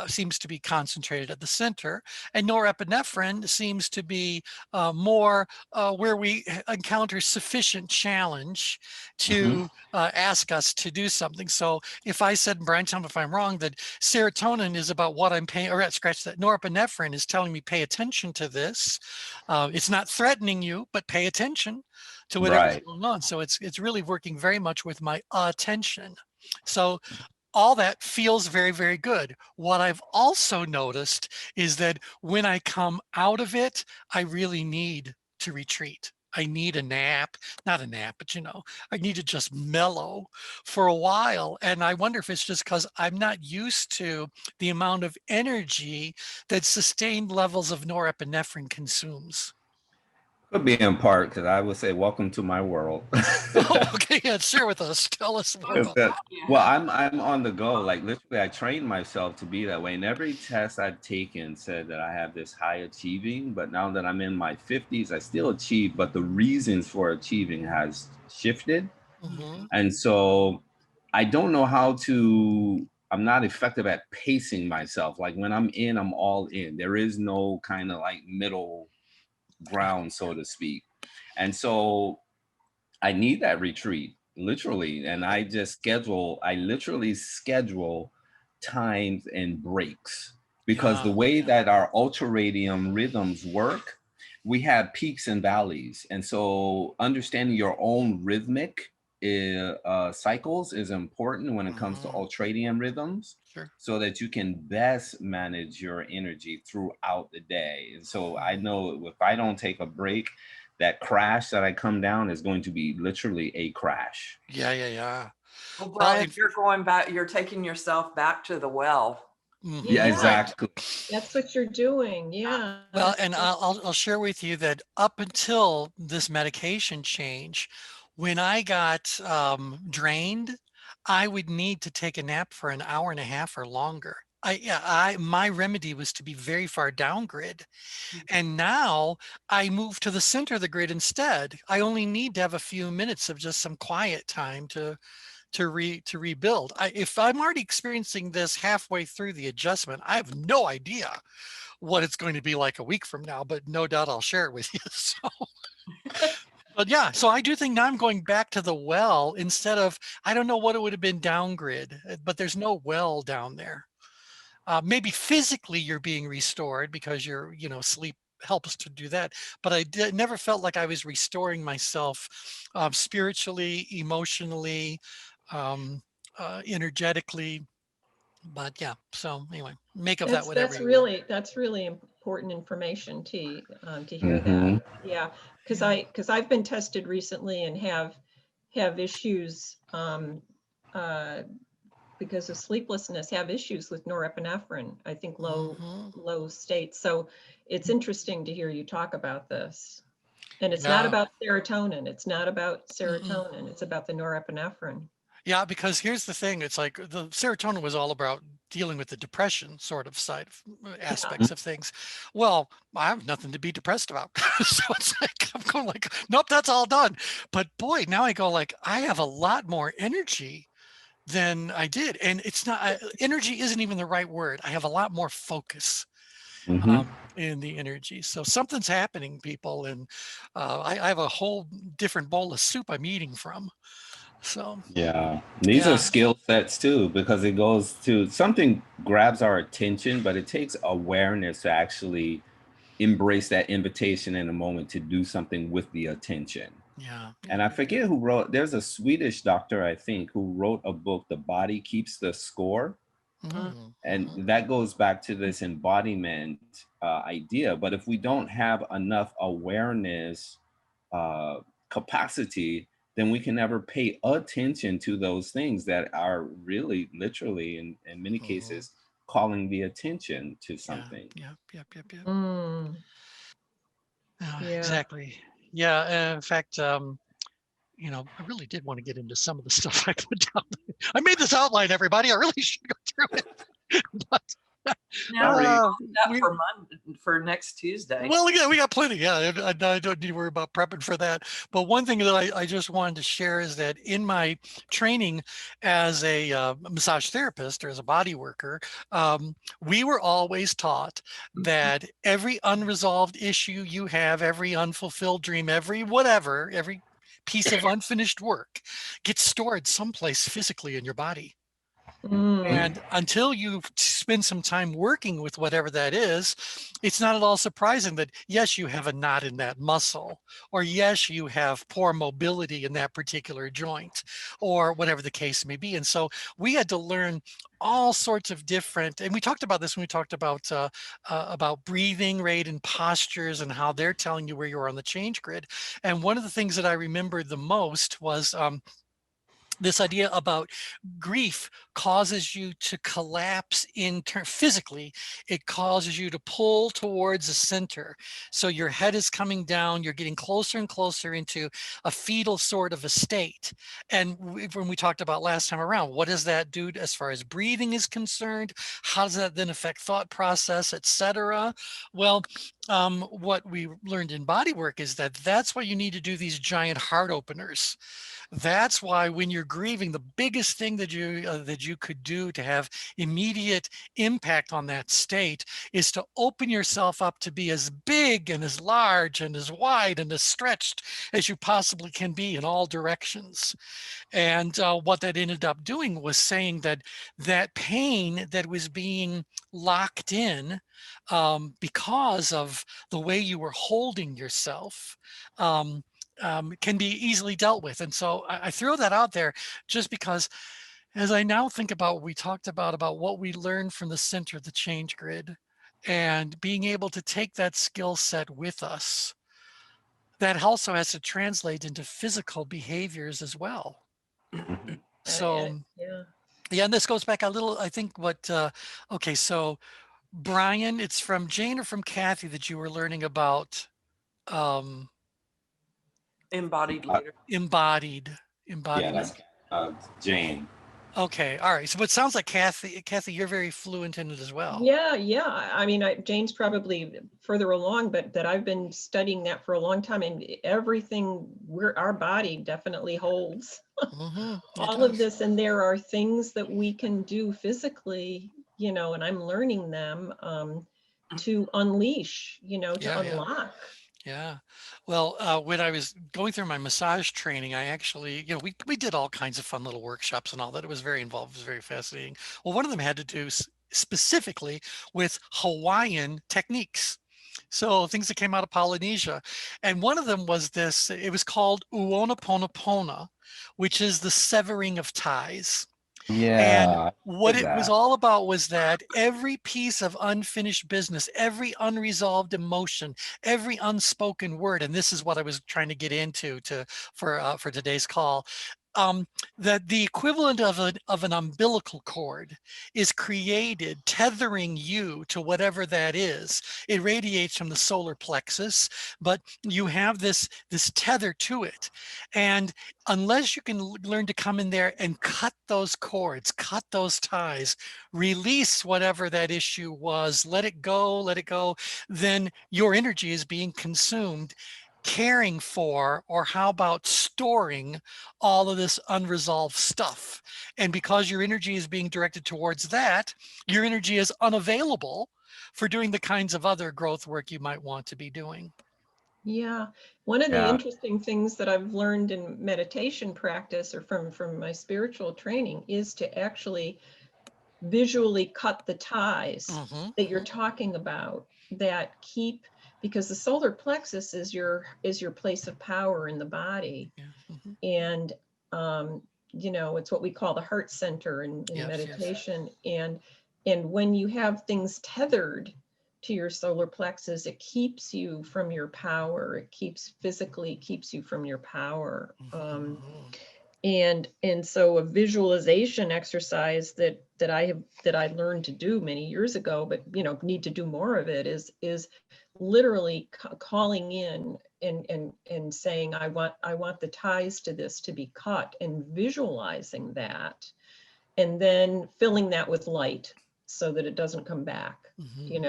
seems to be concentrated at the center. And norepinephrine seems to be more where we encounter sufficient challenge to ask us to do something. So if I said, Brian, tell me if I'm wrong, that serotonin is about what I'm paying, or scratch that, norepinephrine is telling me pay attention to this. It's not threatening you, but pay attention to whatever's Right. going on. So it's really working very much with my attention. So all that feels very, very good. What I've also noticed is that when I come out of it, I really need to retreat. I need a nap, not a nap, but I need to just mellow for a while. And I wonder if it's just because I'm not used to the amount of energy that sustained levels of norepinephrine consumes. Could be in part because I would say, "Welcome to my world." Oh, okay, yeah, share with us. Tell us more about that. Well, I'm on the go. Like literally, I trained myself to be that way. And every test I've taken said that I have this high achieving. But now that I'm in my 50s, I still achieve. But the reasons for achieving has shifted. Mhm. And so I don't know how to. I'm not effective at pacing myself. Like when I'm in, I'm all in. There is no kind of like middle ground, so to speak. And so I need that retreat, literally. And I literally schedule times and breaks because the Yeah. way that our ultraradium rhythms work, we have peaks and valleys. And so understanding your own rhythmic cycles is important when it comes to Mhm. ultradian rhythms Sure. so that you can best manage your energy throughout the day. And so I know if I don't take a break, that crash that I come down is going to be literally a crash. Yeah, yeah, yeah. Well, Well, Brian, you're going back, you're taking yourself back to the well. Yeah, mhm, Yeah, right. exactly. that's what you're doing. Yeah. Well, and I'll share with you that up until this medication change, when I got drained, I would need to take a nap for an hour and a half or longer. My remedy was to be very far down grid. And now I move to the center of the grid instead. I only need to have a few minutes of just some quiet time to rebuild. If I'm already experiencing this halfway through the adjustment, I have no idea what it's going to be like a week from now, but no doubt I'll share it with you. So, but yeah, so I do think now I'm going back to the well instead of, I don't know what it would have been down grid, but there's no well down there. Maybe physically you're being restored because sleep helps to do that. But never felt like I was restoring myself spiritually, emotionally, um, energetically. But yeah, so anyway, make of that whatever you will. That's really important information to hear that. Hmm. Yeah, because Yeah. I've been tested recently and have issues uh, because of sleeplessness, have issues with norepinephrine. I think Hmm. low states. So it's interesting to hear you talk about this. And it's not Yeah. about serotonin. It's not about Mm-mm. serotonin. It's about the norepinephrine. Yeah, because here's the thing. It's like the serotonin was all about dealing with the depression sort of Yeah. aspects of things. Well, I have nothing to be depressed about. So it's like, I'm going like, nope, that's all done. But boy, now I go like, I have a lot more energy than I did. And it's not, energy isn't even the right word. I have a lot more focus Hmm. in the energy. So something's happening, people. And I have a whole different bowl of soup I'm eating from. So Yeah, these are yeah. skill sets too, because it goes to something grabs our attention, but it takes awareness to actually embrace that invitation in a moment to do something with the attention. Yeah, And yeah. I forget who wrote, there's a Swedish doctor, I think, who wrote a book, The Body Keeps the Score. Mm, And mhm, that goes back to this embodiment idea. But if we don't have enough awareness uh, capacity, then we can never pay attention to those things that are really, literally, in many mhm. cases, calling the attention to Yeah, something. yep, yep, yep, yep. Mm, yeah. Exactly. Yeah, in fact, I really did want to get into some of the stuff I put down. I made this outline, everybody. I really should go through it. But Now we're Sorry. that we for for next Tuesday. Well, yeah, we got plenty. Yeah, I don't need to worry about prepping for that. But one thing that I just wanted to share is that in my training as a massage therapist or as a body worker, we were always taught that every unresolved issue you have, every unfulfilled dream, every whatever, every piece of unfinished work gets stored someplace physically in your body. And until you spend some time working with whatever that is, it's not at all surprising that, yes, you have a knot in that muscle, or yes, you have poor mobility in that particular joint, or whatever the case may be. And so we had to learn all sorts of different, and we talked about this when we talked about breathing rate and postures and how they're telling you where you are on the change grid. And one of the things that I remembered the most was this idea about grief causes you to collapse physically. It causes you to pull towards the center. So your head is coming down, you're getting closer and closer into a fetal sort of a state. And when we talked about last time around, what does that do as far as breathing is concerned? How does that then affect thought process, etc.? Well, what we learned in body work is that that's why you need to do these giant heart openers. That's why when you're grieving, the biggest thing that you could do to have immediate impact on that state is to open yourself up to be as big and as large and as wide and as stretched as you possibly can be in all directions. And what that ended up doing was saying that that pain that was being locked in because of the way you were holding yourself can be easily dealt with. And so I throw that out there just because as I now think about what we talked about what we learned from the center of the change grid and being able to take that skill set with us, that also has to translate into physical behaviors as well. So yeah, and this goes back a little, I think okay, so Brian, it's from Jane or from Kathy that you were learning about Embodied leader. embodied. Yeah, that's Jane. Okay, all right. So it sounds like Kathy, you're very fluent in it as well. Yeah. I mean, Jane's probably further along, but I've been studying that for a long time, and everything our body definitely holds all of this. And there are things that we can do physically, and I'm learning them to unleash, to unlock. Yeah. Well, when I was going through my massage training, I actually, we did all kinds of fun little workshops and all that. It was very involved. It was very fascinating. Well, one of them had to do specifically with Hawaiian techniques. So things that came out of Polynesia. And one of them was this, it was called Uonaponapona, which is the severing of ties. And what it was all about was that every piece of unfinished business, every unresolved emotion, every unspoken word, and this is what I was trying to get into for today's call, that the equivalent of an umbilical cord is created tethering you to whatever that is. It radiates from the solar plexus, but you have this tether to it. And unless you can learn to come in there and cut those cords, cut those ties, release whatever that issue was, let it go, then your energy is being consumed caring for, or how about storing all of this unresolved stuff. And because your energy is being directed towards that, your energy is unavailable for doing the kinds of other growth work you might want to be doing. Yeah, one of the interesting things that I've learned in meditation practice or from my spiritual training is to actually visually cut the ties that you're talking about that keep, because the solar plexus is your place of power in the body. And it's what we call the heart center in meditation. And when you have things tethered to your solar plexus, it keeps you from your power. It physically keeps you from your power. And so a visualization exercise that I learned to do many years ago, but need to do more of it, is literally calling in and saying, I want the ties to this to be cut, and visualizing that, and then filling that with light so that it doesn't come back,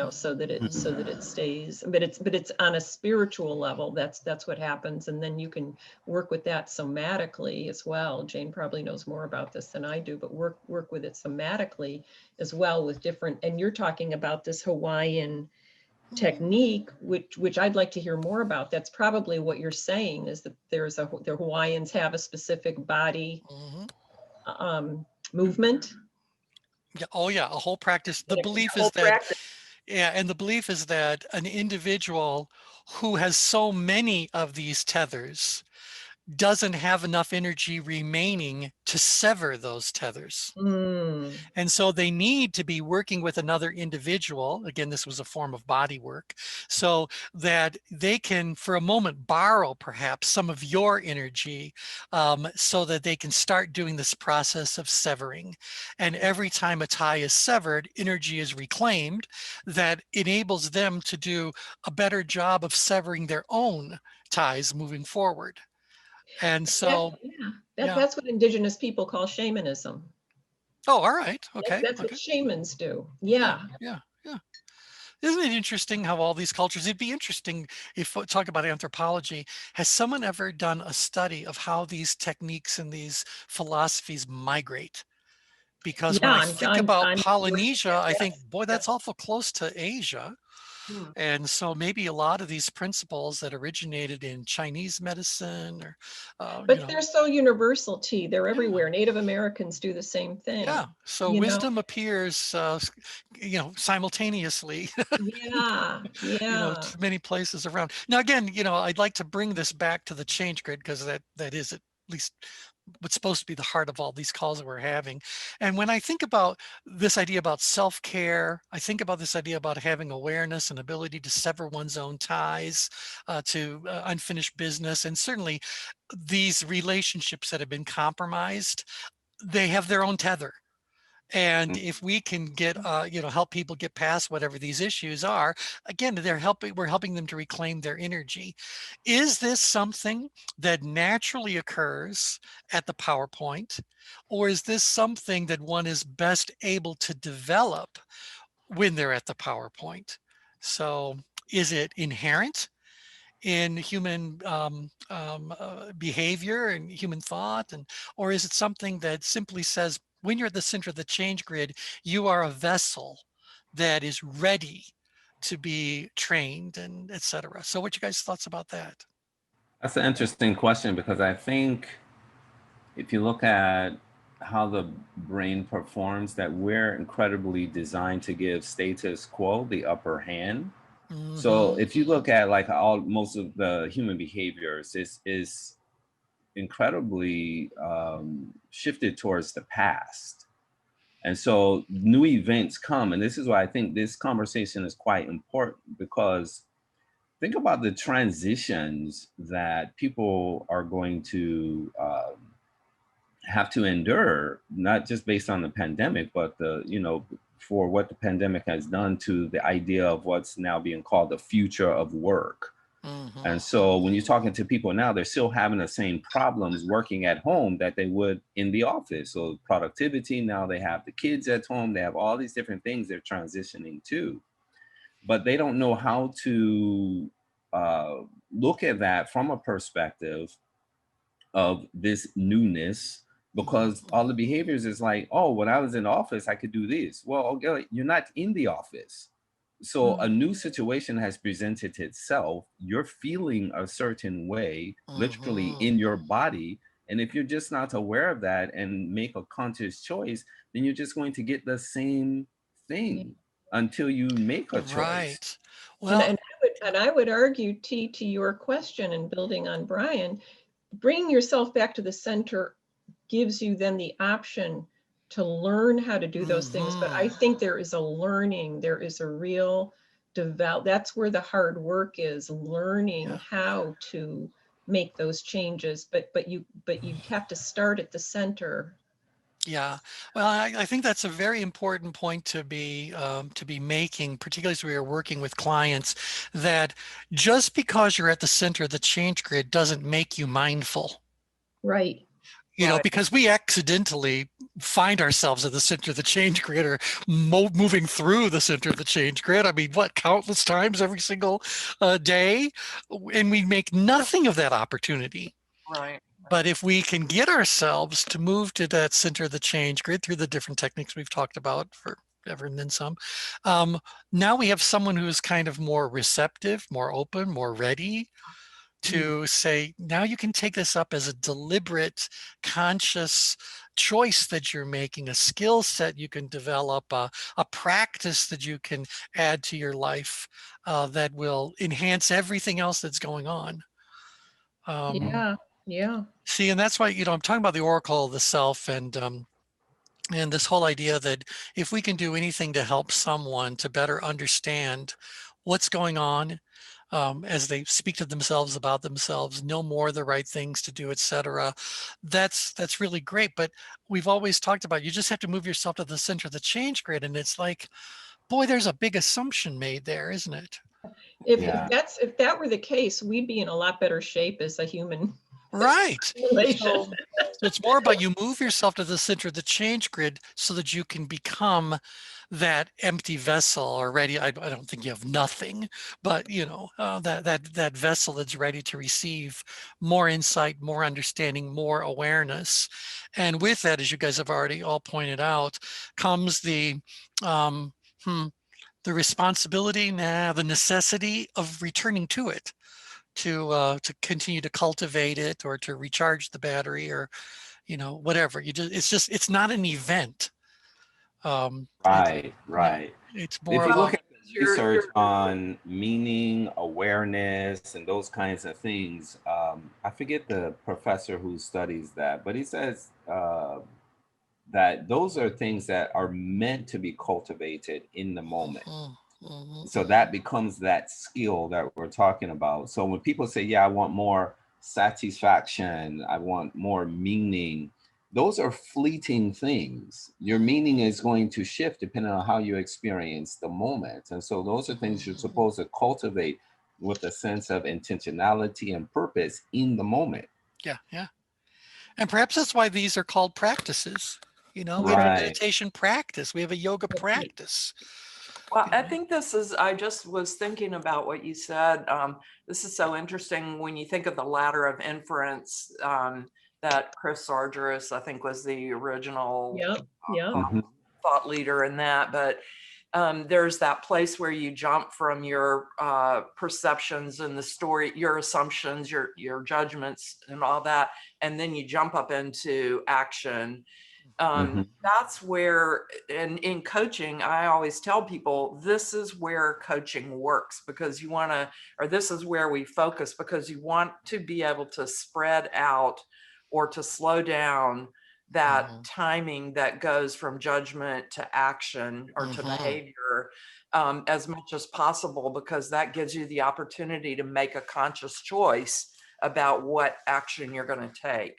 so that it stays. But it's on a spiritual level. That's what happens. And then you can work with that somatically as well. Jane probably knows more about this than I do, but work with it somatically as well with different. And you're talking about this Hawaiian technique, which I'd like to hear more about. That's probably what you're saying, is that the Hawaiians have a specific body movement Yeah, oh yeah, a whole practice. The Yeah, belief whole is that, practice. yeah, and the belief is that an individual who has so many of these tethers doesn't have enough energy remaining to sever those tethers. Mm. And so they need to be working with another individual. Again, this was a form of body work, so that they can, for a moment, borrow perhaps some of your energy, so that they can start doing this process of severing. And every time a tie is severed, energy is reclaimed that enables them to do a better job of severing their own ties moving forward. And so, Yeah, yeah. that's what indigenous people call shamanism. Oh, all right. Okay. That's what Okay. shamans do. Yeah. Yeah. Yeah. Yeah. Isn't it interesting how all these cultures, it'd be interesting if we talk about anthropology, has someone ever done a study of how these techniques and these philosophies migrate? Because when Yeah, I think about I'm working Polynesia, at I that. think, boy, that's Yes. awful close to Asia. Hmm. And so maybe a lot of these principles that originated in Chinese medicine or, But they're so universal, T. They're yeah. everywhere. Native Americans do the same thing. Yeah, so You know? wisdom appears, simultaneously, Yeah. Yeah. to many places around. Now, again, I'd like to bring this back to the change grid because that is at least what's supposed to be the heart of all these calls that we're having. And when I think about this idea about self-care, I think about this idea about having awareness and ability to sever one's own ties to unfinished business, and certainly these relationships that have been compromised, they have their own tether. And Mm. if we can get, help people get past whatever these issues are, again, we're helping them to reclaim their energy. Is this something that naturally occurs at the PowerPoint, or is this something that one is best able to develop when they're at the PowerPoint? So is it inherent in human behavior and human thought, or is it something that simply says when you're at the center of the change grid, you are a vessel that is ready to be trained and etc. So what you guys thoughts about that? That's an interesting question because I think if you look at how the brain performs, that we're incredibly designed to give status quo the upper hand. So Mm-hmm. if you look at like most of the human behaviors is incredibly shifted towards the past. And so new events come, and this is why I think this conversation is quite important, because think about the transitions that people are going to have to endure, not just based on the pandemic, but for what the pandemic has done to the idea of what's now being called the future of work. Mm-hmm. And so when you're talking to people now, they're still having the same problems working at home that they would in the office. So productivity, now they have the kids at home, they have all these different things they're transitioning to, but they don't know how to look at that from a perspective of this newness, because Mm-hmm. all the behaviors is like, oh, when I was in office, I could do this. Well, okay, you're not in the office. So a new situation has presented itself. You're feeling a certain way, literally Mm-hmm. in your body. And if you're just not aware of that and make a conscious choice, then you're just going to get the same Yeah. thing until you make a choice. Right. And, Well, and I would argue, T, to your question and building on Brian, bringing yourself back to the center gives you then the option to learn how to do those things. But I mm-hmm. think there is a learning, there is a real develop. That's where the hard work is, learning Yeah. how to make those changes. But you have to start at the center. Yeah, well, I think that's a very important point to be making, particularly as we are working with clients, that just because you're at the center of the change grid doesn't make you mindful. Right. Right. Because we accidentally find ourselves at the center of the change grid or moving through the center of the change grid. I mean, what, countless times every single day, and we make nothing of that opportunity. Right. But if we can get ourselves to move to that center of the change grid through the different techniques we've talked about forever and then some, now we have someone who is kind of more receptive, more open, more ready to say, now you can take this up as a deliberate, conscious choice that you're making, a skill set you can develop, a practice that you can add to your life that will enhance everything else that's going on. Yeah, yeah. See, and that's why, I'm talking about the oracle of the self, and this whole idea that if we can do anything to help someone to better understand what's going on as they speak to themselves about themselves, know more the right things to do, etc., that's really great. But we've always talked about, you just have to move yourself to the center of the change grid, and it's like, boy, there's a big assumption made there, isn't it? If Yeah. if that were the case, we'd be in a lot better shape as a human Right. population. So it's more about you move yourself to the center of the change grid so that you can become that empty vessel or ready. I don't think you have nothing, but that vessel that's ready to receive more insight, more understanding, more awareness. And with that, as you guys have already all pointed out, comes the the responsibility, the necessity of returning to it, to continue to cultivate it or to recharge the battery, or whatever. It's not an event. Right, right. It's If more you of look a at the research on meaning, awareness, and those kinds of things, I forget the professor who studies that, but he says that those are things that are meant to be cultivated in the moment. So that becomes that skill that we're talking about. So when people say, yeah, I want more satisfaction, I want more meaning, those are fleeting things. Your meaning is going to shift depending on how you experience the moment. And so those are things you're supposed to cultivate with a sense of intentionality and purpose in the moment. Yeah, yeah. And perhaps that's why these are called practices. We have a Right. meditation practice, we have a yoga practice. Well, I think I just was thinking about what you said. This is so interesting when you think of the ladder of inference that Chris Sargeras, I think, was the original Yep, yep. thought leader in that. But there's that place where you jump from your perceptions and the story, your assumptions, your judgments and all that, and then you jump up into action. That's where, and in coaching, I always tell people, this is where coaching works, because this is where we focus, because you want to be able to spread out or to slow down that timing that goes from judgment to action or to behavior as much as possible, because that gives you the opportunity to make a conscious choice about what action you're going to take.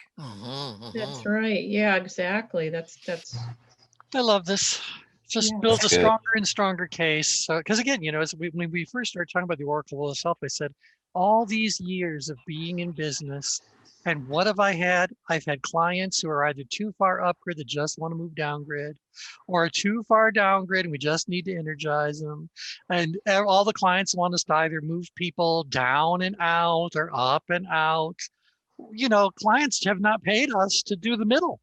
That's right. Yeah, exactly. That's I love this. Just builds a stronger and stronger case. Because again, when we first started talking about the oracle of the self, I said, all these years of being in business, and what have I had? I've had clients who are either too far upgrid that just want to move downgrid, or too far downgrid and we just need to energize them. And all the clients want us to either move people down and out or up and out. Clients have not paid us to do the middle.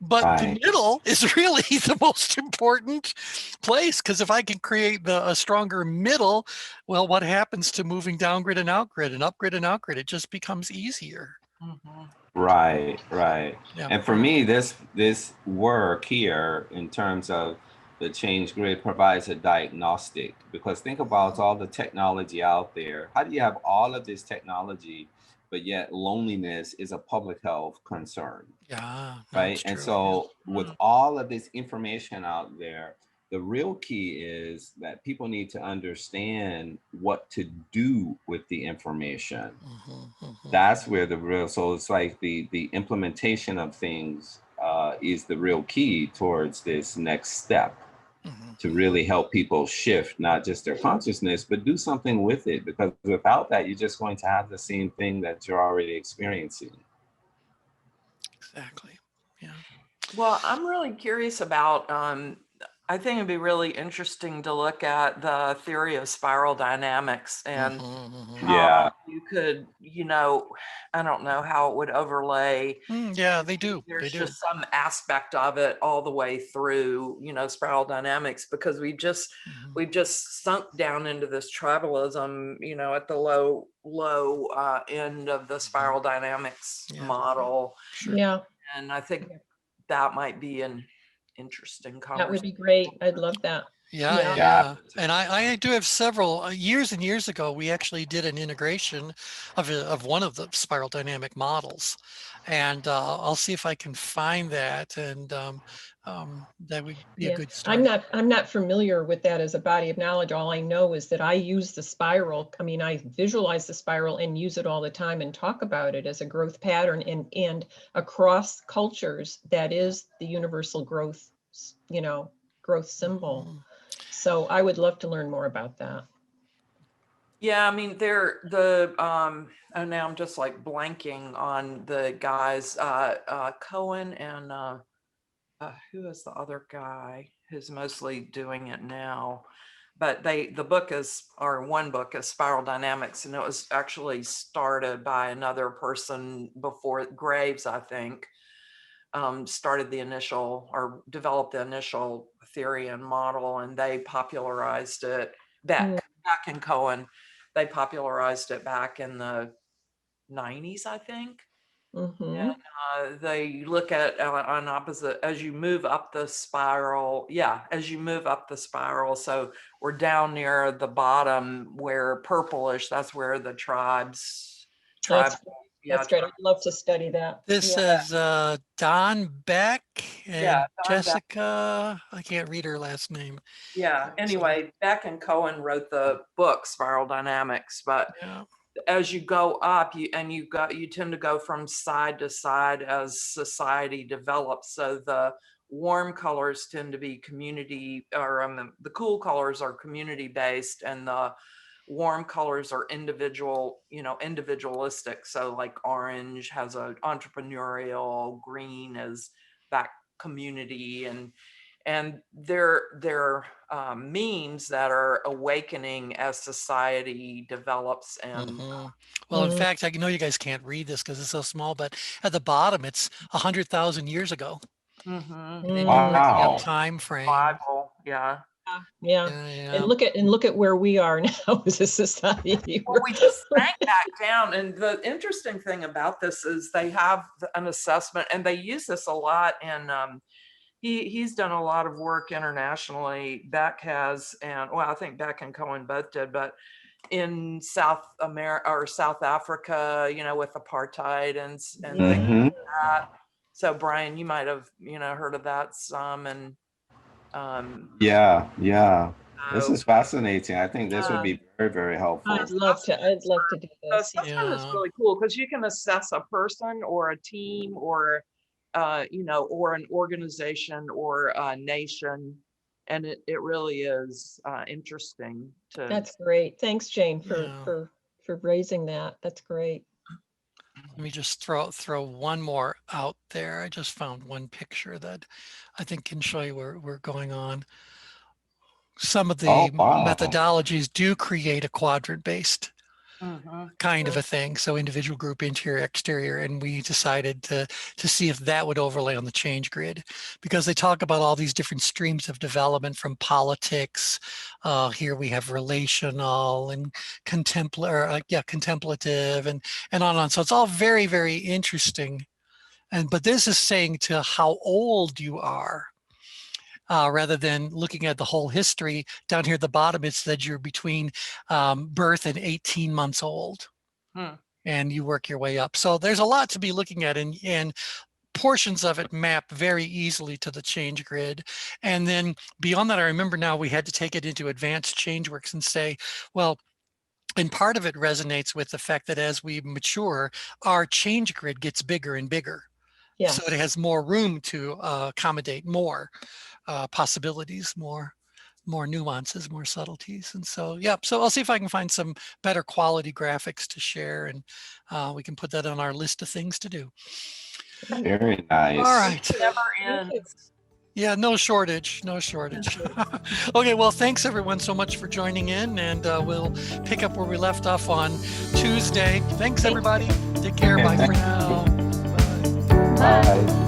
But the middle is really the most important place, because if I can create a stronger middle, well, what happens to moving downgrid and outgrid and upgrid and outgrid? It just becomes easier. Right, right. Yeah. And for me, this work here in terms of the change grid provides a diagnostic, because think about all the technology out there. How do you have all of this technology, but yet loneliness is a public health concern? Yeah. Right. And so with all of this information out there, the real key is that people need to understand what to do with the information. That's where so it's like the implementation of things is the real key towards this next step, to really help people shift not just their consciousness, but do something with it, because without that, you're just going to have the same thing that you're already experiencing. Exactly. Yeah. Well, I'm really curious about, I think it'd be really interesting to look at the theory of spiral dynamics and how you could, I don't know how it would overlay. Yeah, they do. There's just some aspect of it all the way through, spiral dynamics, because we've just sunk down into this tribalism, at the low end of the spiral dynamics model. Yeah. And I think that might be an interesting That conversation. would be great. I'd love that. Yeah, Yeah. yeah. And I do have several years and years ago, we actually did an integration of one of the spiral dynamic models. And I'll see if I can find that. And that would be a Yeah, good start. I'm not familiar with that as a body of knowledge. All I know is that I use the spiral. I mean, I visualize the spiral and use it all the time and talk about it as a growth pattern, and across cultures, that is the universal growth, growth symbol. Mhm. So I would love to learn more about that. Yeah, I mean, and now I'm just like blanking on the guys, Cohen and who is the other guy who's mostly doing it now? But one book is Spiral Dynamics, and it was actually started by another person before Graves, I think, started the initial or developed the initial theory and model, and they popularized it. Beck and Cohen, they popularized it back in the 90s, I think. Mm-hmm. They look at on opposite as you move up the spiral. Yeah, as you move up the spiral. So we're down near the bottom where purplish, that's where the tribes. That's great. I'd love to study that. This Yeah. is Don Beck and Don Beck. Jessica. I can't read her last name. Yeah. Anyway, Beck and Cohen wrote the book Spiral Dynamics, but Yeah. as you go up, you tend to go from side to side as society develops. So the warm colors tend to be community, or the cool colors are community based, and the warm colors are individualistic. So like orange has a entrepreneurial, green is that community, and they're memes that are awakening as society develops. And Mhm. Well, in fact, I know you guys can't read this because it's so small, but at the bottom, it's 100,000 years ago. mhm. And then Mm. you're working Wow. up time frame. Bible, yeah. Yeah. Yeah, And look at where we are now as a society. Well, we just sank back down. And the interesting thing about this is they have an assessment, and they use this a lot. And he's done a lot of work internationally. Beck has, and well, I think Beck and Cohen both did, but in South America or South Africa, with apartheid and things Hmm. like that. So Brian, you might have heard of that some, and Yeah, yeah. This so is fascinating. I think this would be very, very helpful. I'd love to do the this. assessment is Yeah. really cool because you can assess a person or a team or or an organization or a nation, and it really is interesting to. That's great. Thanks, Jane, Yeah. for raising that. That's great. Let me just throw one more out there. I just found one picture that I think can show you where we're going on. Some of the Oh, wow. methodologies do create a quadrant-based Mhm. kind of a thing. So individual, group, interior, exterior, and we decided to see if that would overlay on the ChangeGrid, because they talk about all these different streams of development from politics. Here we have relational and contemplative, and on and on. So it's all very, very interesting. But this is saying to how old you are. Rather than looking at the whole history. Down here at the bottom, it said you're between birth and 18 months old. And you work your way up. So there's a lot to be looking at, and portions of it map very easily to the ChangeGrid. And then beyond that, I remember now we had to take it into advanced ChangeWorks and say, well, and part of it resonates with the fact that as we mature, our ChangeGrid gets bigger and bigger. Yes. So it has more room to accommodate more possibilities, more nuances, more subtleties. And so, yeah, so I'll see if I can find some better quality graphics to share, and we can put that on our list of things to do. Very nice. All right. Never Thank you. ends. Yeah, no shortage. Okay, well, thanks everyone so much for joining in, and we'll pick up where we left off on Tuesday. Thanks everybody. Take care. Okay, Bye for thank you. now. Bye. Bye.